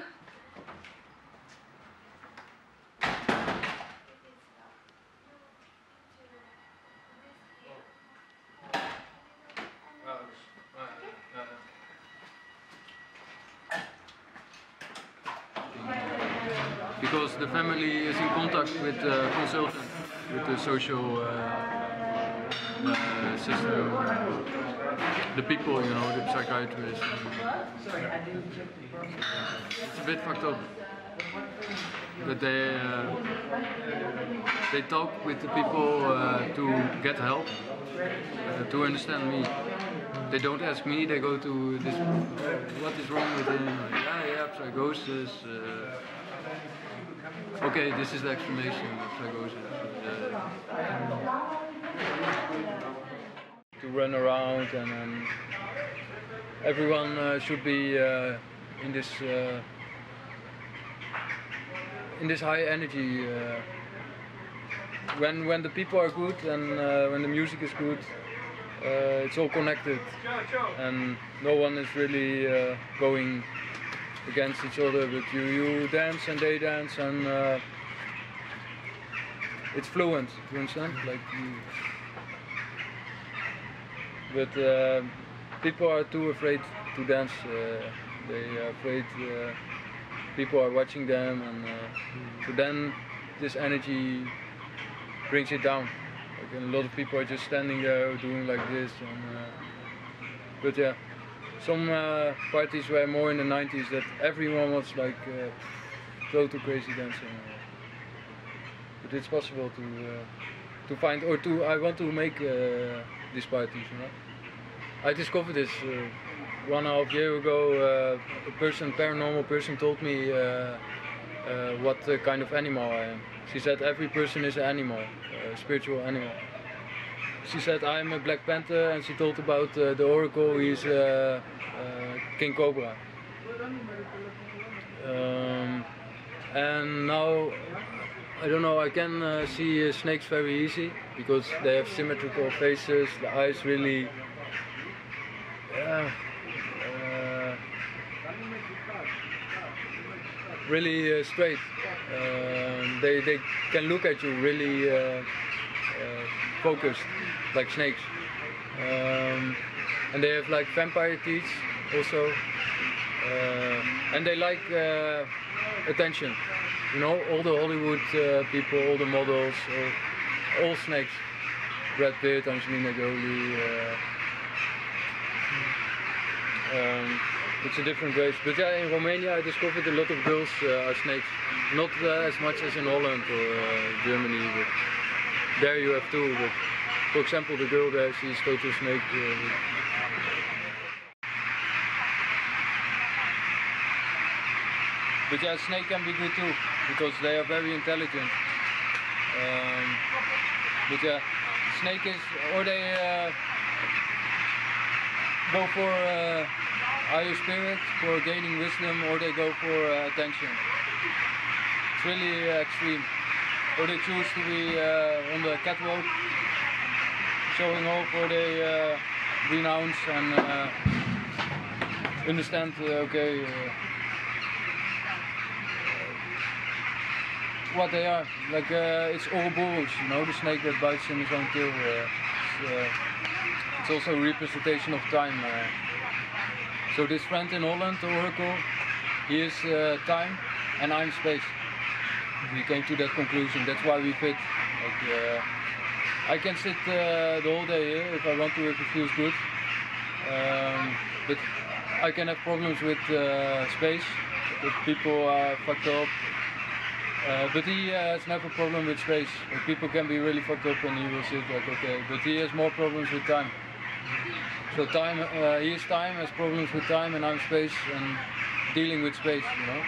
Because the family is in contact with the consultant, with the social system, the people, you know, the psychiatrist. It's a bit fucked up that they talk with the people to get help, to understand me. They don't ask me, they go to this, what is wrong with him? Yeah, psychosis. Okay, this is the explanation of psychosis. To run around and everyone should be in this high energy. When the people are good and when the music is good, it's all connected, and no one is really going against each other, but you dance and they dance, and it's fluent, you understand? Like but people are too afraid to dance, they are afraid people are watching them, and so then this energy brings it down. Like, and a lot of people are just standing there doing like this, and but yeah. Some parties were more in the 90s that everyone was like total crazy dancing. But it's possible to find, or to, I want to make these parties, you know. I discovered this 1.5 years ago. A paranormal person told me what kind of animal I am. She said every person is an animal, a spiritual animal. She said I'm a Black Panther, and she told about the Oracle, he's King Cobra. And now, I don't know, I can see snakes very easy, because they have symmetrical faces, the eyes really... really straight. They can look at you really focused, like snakes. And they have like vampire teeth also. And they like attention. You know, all the Hollywood people, all the models, all snakes. Brad Pitt, Angelina Jolie. It's a different race. But yeah, in Romania I discovered a lot of girls are snakes. Not as much as in Holland or Germany, but there you have two. But for example, the girl there, she's total snake. But yeah, snake can be good too, because they are very intelligent. But yeah, snake is, or they go for higher spirit, for gaining wisdom, or they go for attention. It's really extreme. Or they choose to be on the catwalk, showing off, or they renounce and understand, okay, what they are. Like it's Ouroboros, you know, the snake that bites in his own tail. It's also a representation of time. So this friend in Holland, the Oracle, he is time and I'm space. We came to that conclusion. That's why we fit. Like, I can sit the whole day here if I want to, if it feels good. But I can have problems with space, if people are fucked up. But he has never a problem with space. Like, people can be really fucked up and he will sit like okay. But he has more problems with time. So time, he is time, has problems with time, and I'm space and dealing with space, you know.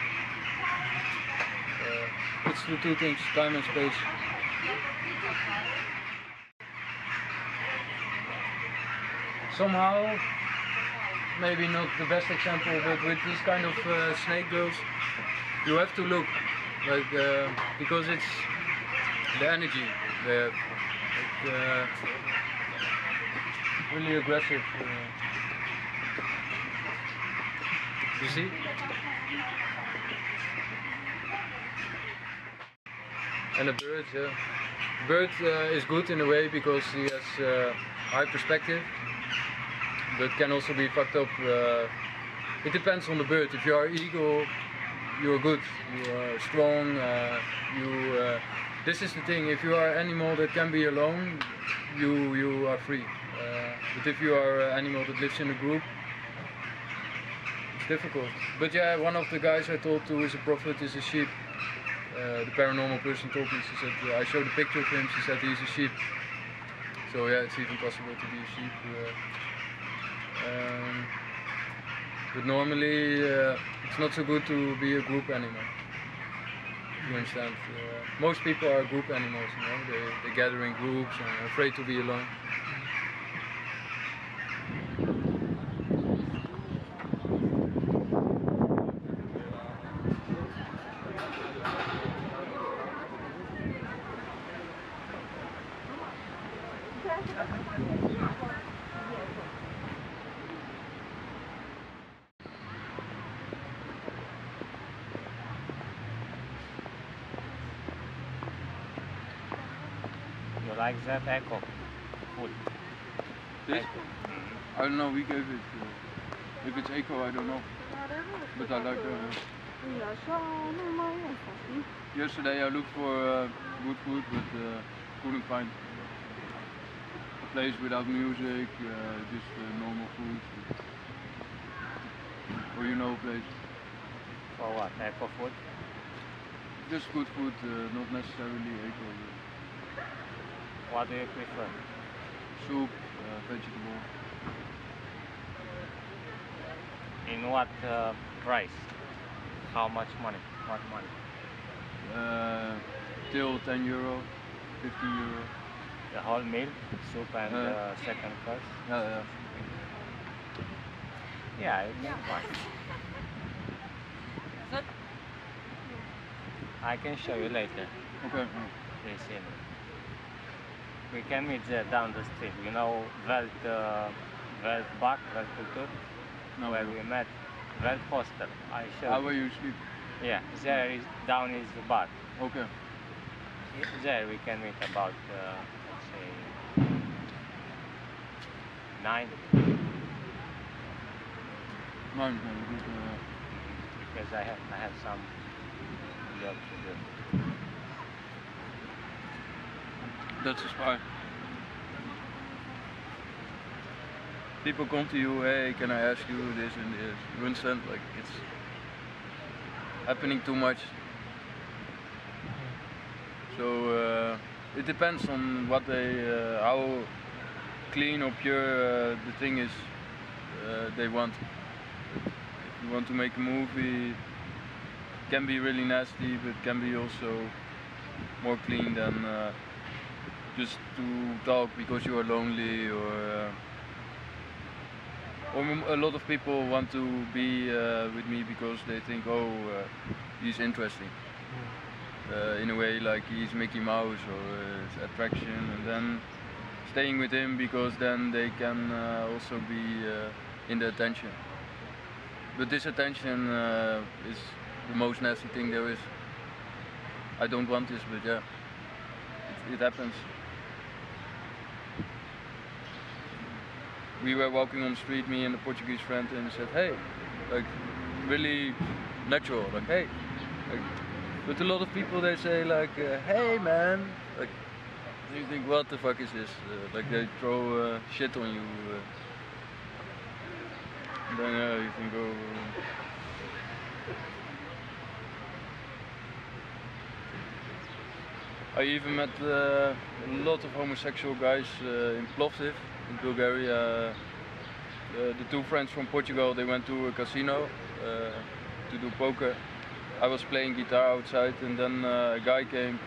It's the two things, time and space. Somehow, maybe not the best example, but with these kind of snake girls, you have to look, like, because it's the energy they have, like, really aggressive. You see? And the bird, bird is good in a way because he has high perspective, but can also be fucked up. It depends on the bird. If you are eagle, you are good, you are strong. This is the thing. If you are an animal that can be alone, you are free. But if you are an animal that lives in a group, it's difficult. But yeah, one of the guys I told to is a prophet is a sheep. The paranormal person told me, she said, I showed a picture of him, she said he's a sheep. So yeah, it's even possible to be a sheep. But normally it's not so good to be a group animal. You understand? Most people are group animals, you know, they gather in groups and are afraid to be alone. You like that echo food? This? Echo. I don't know, we gave it. If it's echo, I don't know. But I like yesterday I looked for good food, but couldn't find a place without music, just normal food. Or you know a place. For what? Echo food? Just good food, not necessarily eco. What do you prefer? Soup, vegetable. In what price? How much money? What money? Till €10, €15. The whole meal, soup and second course? Yeah. Yeah, it's fine. I can show you later. Okay. Please see me. We can meet there down the street. You know Welt Bar, Welt Culture? No. Where we met. Welt Hostel. I show How you. were you sleep? Yeah, there is down is the bar. Okay. There we can meet about let's say 9. No, good. Because I have some job to do. That's a spy. People come to you, hey, can I ask you this and this? You understand? Like, it's happening too much. So it depends on what they, how clean or pure the thing is they want. If you want to make a movie, it can be really nasty, but it can be also more clean than just to talk because you are lonely, or a lot of people want to be with me because they think, oh, he's interesting. In a way, like he's Mickey Mouse or it's attraction, and then staying with him because then they can also be in the attention. But this attention is the most nasty thing there is. I don't want this, but yeah, it happens. We were walking on the street, me and a Portuguese friend, and he said, hey, like really natural, like hey. Like, but a lot of people, they say like, hey man, like you think, what the fuck is this? Like they throw shit on you. Then you think, oh. I even met a lot of homosexual guys in Plovdiv. in Bulgaria. The two friends from Portugal, they went to a casino to do poker. I was playing guitar outside, and then a guy came.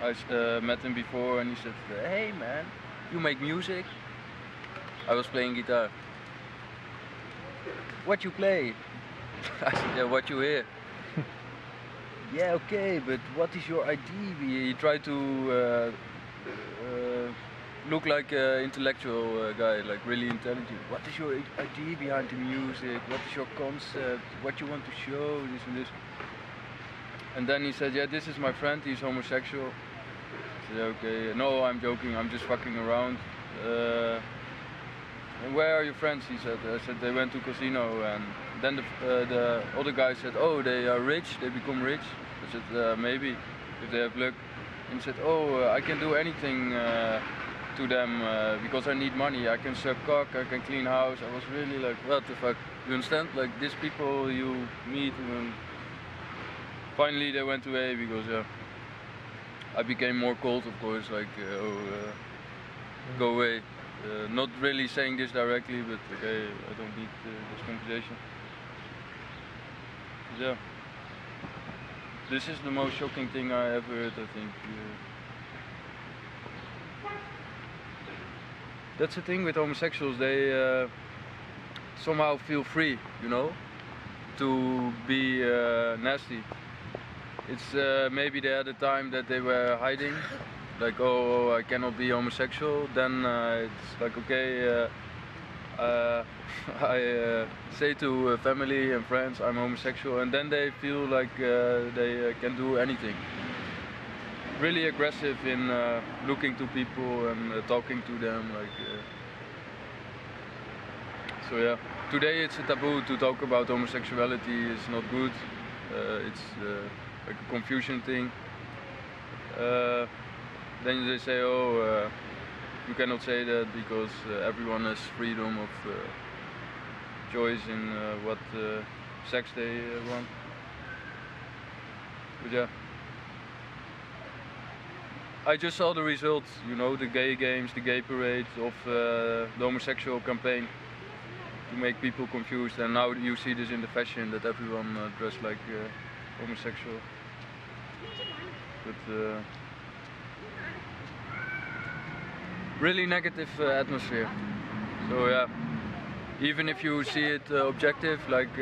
I met him before, and he said, "Hey man, you make music?" I was playing guitar. "What you play?" I said, "Yeah, what you hear." "Yeah, okay, but what is your ID?" He tried to look like an intellectual guy, like really intelligent. "What is your idea behind the music? What is your concept? What you want to show? This and this." And then he said, "Yeah, this is my friend. He's homosexual." I said, "Okay, no, I'm joking. I'm just fucking around." "And where are your friends?" He said. I said, "They went to casino." And then the other guy said, "Oh, they are rich. They become rich." I said, "Maybe, if they have luck." And he said, "Oh, I can do anything to them because I need money. I can suck cock, I can clean house." I was really like, what the fuck? You understand? Like these people you meet, and finally they went away because I became more cold, of course. Like, go away. Not really saying this directly, but okay, I don't need this conversation. Yeah. This is the most shocking thing I ever heard, I think. That's the thing with homosexuals, they somehow feel free, you know, to be nasty. It's maybe they had a time that they were hiding, like, oh, I cannot be homosexual. Then it's like, okay, I say to family and friends I'm homosexual, and then they feel like they can do anything. Really aggressive in looking to people and talking to them, like. So yeah, today it's a taboo to talk about homosexuality. It's not good. It's like a confusion thing. Then they say, oh, you cannot say that because everyone has freedom of choice in what sex they want. But yeah, I just saw the results, you know, the gay games, the gay parade of the homosexual campaign to make people confused, and now you see this in the fashion that everyone dressed like homosexual. But really negative atmosphere. So yeah, even if you see it objective, like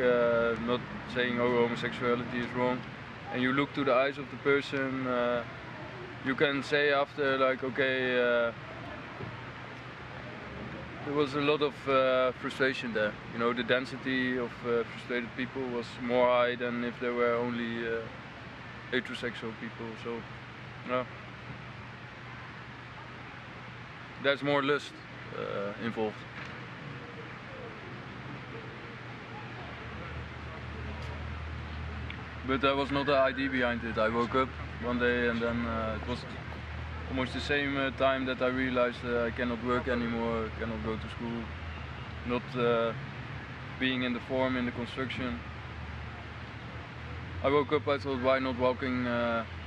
not saying oh homosexuality is wrong, and you look to the eyes of the person, you can say after like okay, there was a lot of frustration there. You know, the density of frustrated people was more high than if there were only heterosexual people. So, yeah, there's more lust involved. But there was not the idea behind it. I woke up one day and then it was almost the same time that I realized I cannot work anymore, cannot go to school, not being in the form in the construction. I woke up, I thought, why not walking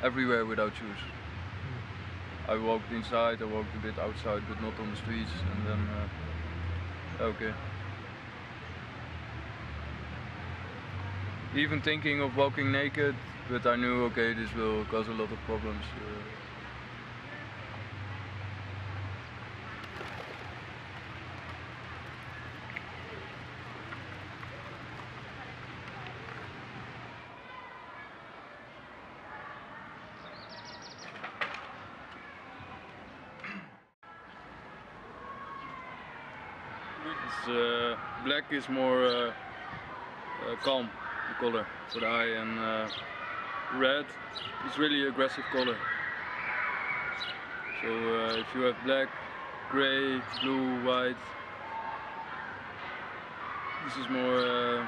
everywhere without shoes? I walked inside, I walked a bit outside, but not on the streets, and then, okay. Even thinking of walking naked, but I knew, okay, this will cause a lot of problems. Black is more calm, the color for the eye, and red is really aggressive color. So if you have black, grey, blue, white, this is more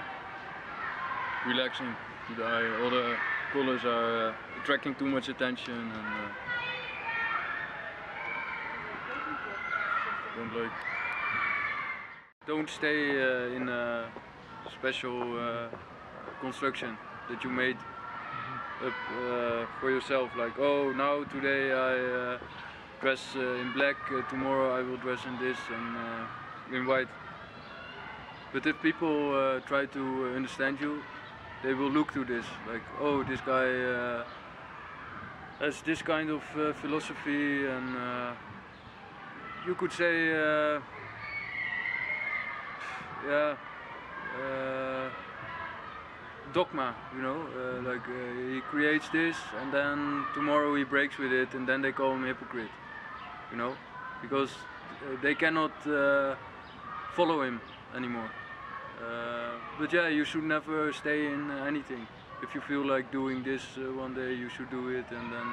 relaxing to the eye. All the colors are attracting too much attention and don't stay in a special construction that you made up for yourself. Like, oh, now today I dress in black, tomorrow I will dress in this and in white. But if people try to understand you, they will look to this, like, oh, this guy has this kind of philosophy, and you could say, yeah, dogma, you know, like he creates this and then tomorrow he breaks with it, and then they call him hypocrite, you know, because they cannot follow him anymore. But yeah, you should never stay in anything. If you feel like doing this one day, you should do it, and then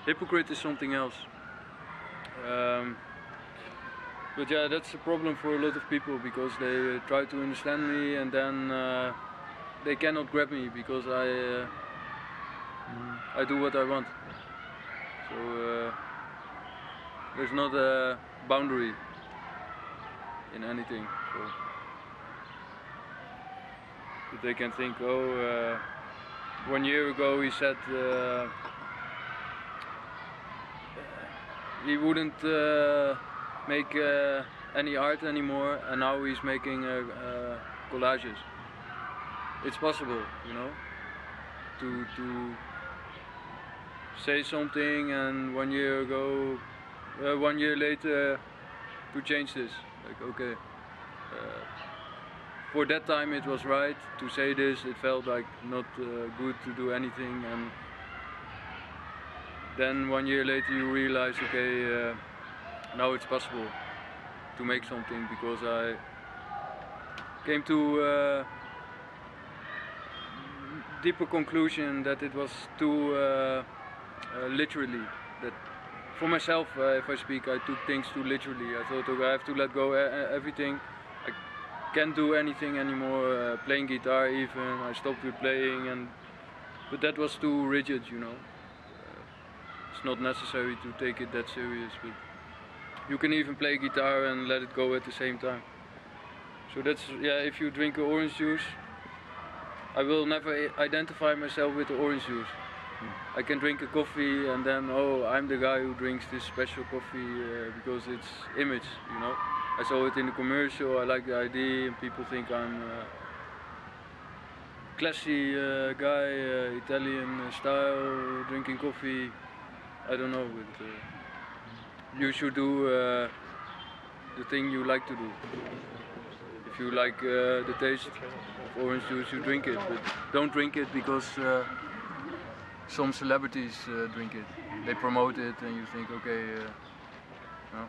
hypocrite is something else. But yeah, that's a problem for a lot of people, because they try to understand me and then they cannot grab me because I do what I want. So there's not a boundary in anything. So. But they can think, oh, 1 year ago he said he wouldn't make any art anymore, and now he's making collages. It's possible, you know, to say something and 1 year ago, 1 year later, to change this. Like, okay, for that time it was right to say this. It felt like not good to do anything, and then 1 year later you realize, okay, now it's possible to make something, because I came to deeper conclusion that it was too literally. That for myself, if I speak, I took things too literally. I thought, okay, I have to let go everything. I can't do anything anymore. Playing guitar even, I stopped with playing, but that was too rigid, you know. It's not necessary to take it that serious, but you can even play guitar and let it go at the same time. So that's, yeah, if you drink orange juice, I will never identify myself with the orange juice. I can drink a coffee and then, oh, I'm the guy who drinks this special coffee because it's image, you know. I saw it in the commercial, I like the idea, and people think I'm a classy guy, Italian style, drinking coffee. I don't know, but you should do the thing you like to do. If you like the taste of orange juice, you drink it, but don't drink it because some celebrities drink it. They promote it and you think, okay, no.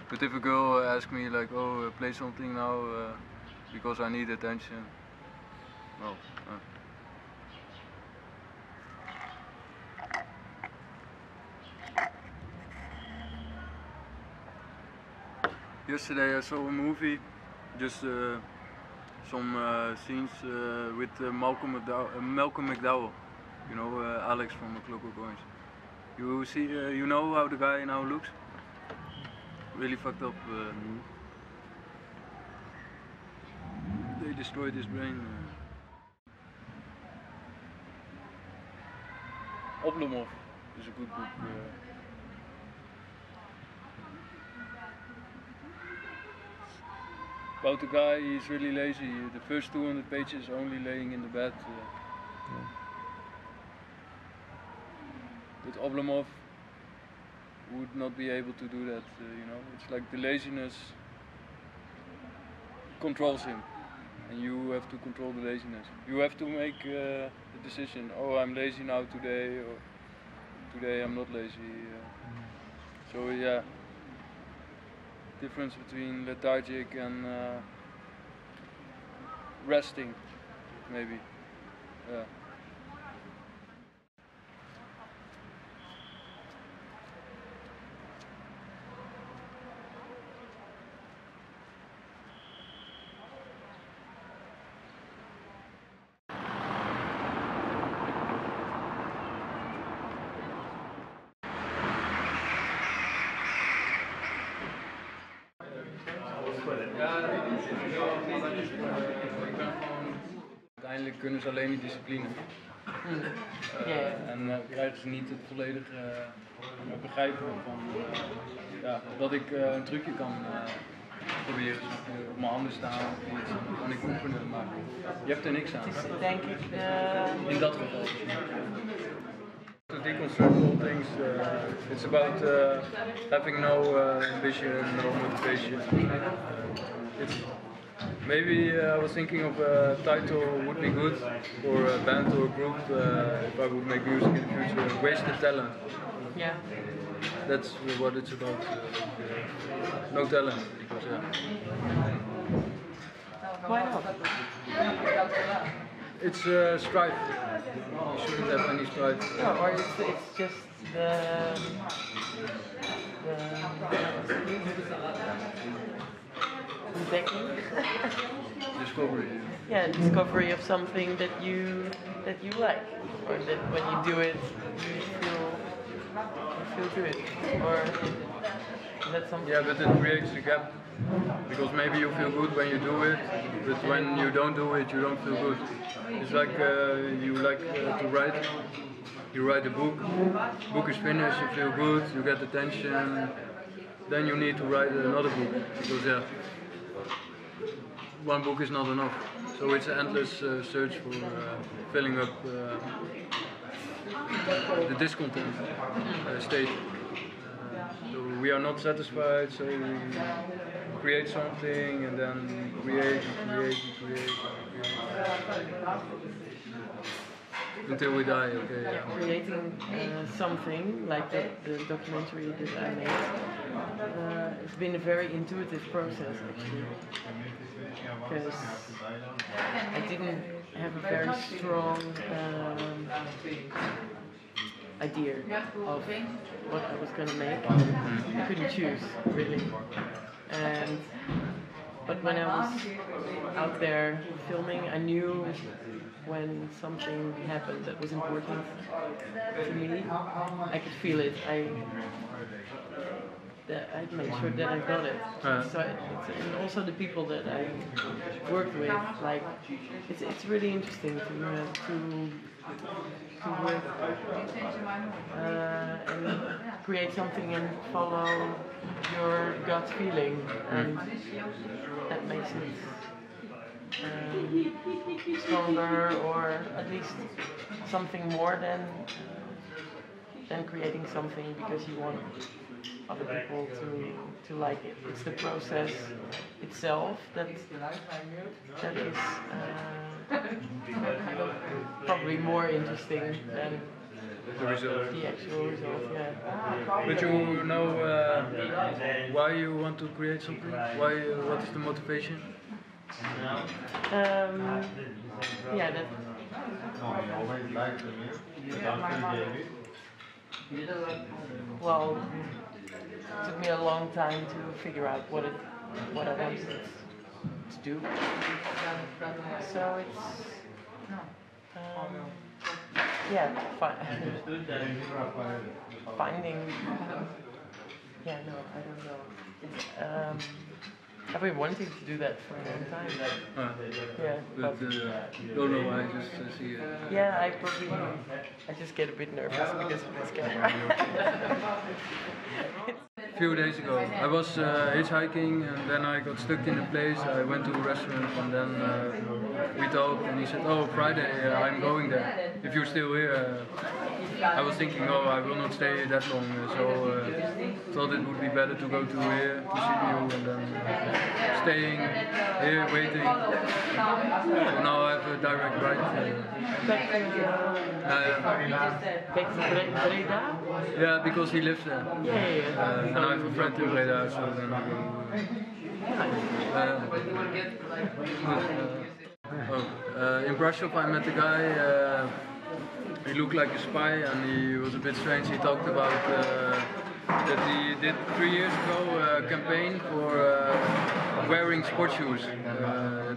But if a girl asks me like, oh, play something now because I need attention, no. Yesterday I saw a movie, just some scenes with Malcolm McDowell, you know, Alex from A Clockwork Orange. You see, you know how the guy now looks? Really fucked up. They destroyed his brain. Oblomov is a good book. About the guy, he's really lazy. The first 200 pages only laying in the bed. But Oblomov would not be able to do that, you know. It's like the laziness controls him, and you have to control the laziness. You have to make the decision, oh, I'm lazy now today, or today I'm not lazy. So yeah, difference between lethargic and resting, maybe. Yeah. Uiteindelijk kunnen ze alleen die discipline. En krijgen ze niet het volledige begrijpen van dat ik een trucje kan proberen op mijn handen staan of iets, dan kan ik oefenen, maar je hebt er niks aan. Het is denk ik in dat geval. To deconstruct all things, it's about having no ambition, no motivation. Maybe I was thinking of a title would be good for a band or a group if I would make music in the future. Wasted talent. Yeah. That's what it's about. No talent. Because, Why not? It's strife. You shouldn't have any strife. No, or it's just Discovery. Yeah, discovery of something that you like, or that when you do it you feel good, or is that something? Yeah, but it creates a gap, because maybe you feel good when you do it, but when you don't do it, you don't feel good. It's like you like to write. You write a book is finished, you feel good, you get attention, then you need to write another book, because one book is not enough. So it's an endless search for filling up the discontent state. So we are not satisfied, so we create something and then create until we die. Okay. Yeah, creating something like the documentary that I made. It's been a very intuitive process actually, because I didn't have a very strong idea of what I was going to make. I couldn't choose really, but when I was out there filming, I knew when something happened that was important to me. I could feel it. I made sure that I got it. So and also the people that I worked with, like it's really interesting to work and create something and follow your gut feeling, and that makes it stronger, or at least something more than creating something because you want other people to like it. It's the process itself that is kind of probably more interesting than the result. The actual result, yeah. But you know why you want to create something? Why? What is the motivation? Yeah, that. Well, it took me a long time to figure out what I wanted to do. So it's finding. Yeah, no, I don't know. I've been wanting to do that for a long time. Yeah, but don't know why. Just see it. Yeah, I just get a bit nervous because of this camera. A few days ago, I was hitchhiking, and then I got stuck in a place. I went to a restaurant, and then we talked, and he said, "Oh, Friday, I'm going there. If you're still here." I was thinking, oh, I will not stay that long, so thought it would be better to go to here, to Sibiu, and then staying here, waiting. So now I have a direct ride. Back to Breda? Yeah, because he lives there. Yeah. And I have a friend in Breda, so then I go. In Brussels I met a guy. He looked like a spy, and he was a bit strange. He talked about that he did 3 years ago a campaign for wearing sports shoes.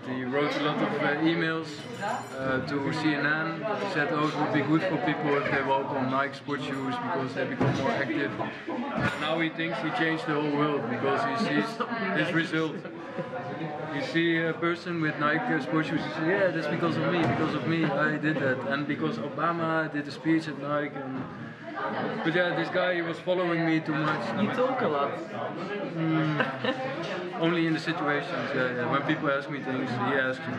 He wrote a lot of emails to CNN. He said, oh, it would be good for people if they walk on Nike sports shoes because they become more active. Now he thinks he changed the whole world because he sees his result. You see a person with Nike sports shoes, he says, yeah, that's because of me, I did that. And because Obama did a speech at Nike. But yeah, this guy, he was following me too much. You talk a lot. Only in the situations, yeah. When people ask me things, he asks me.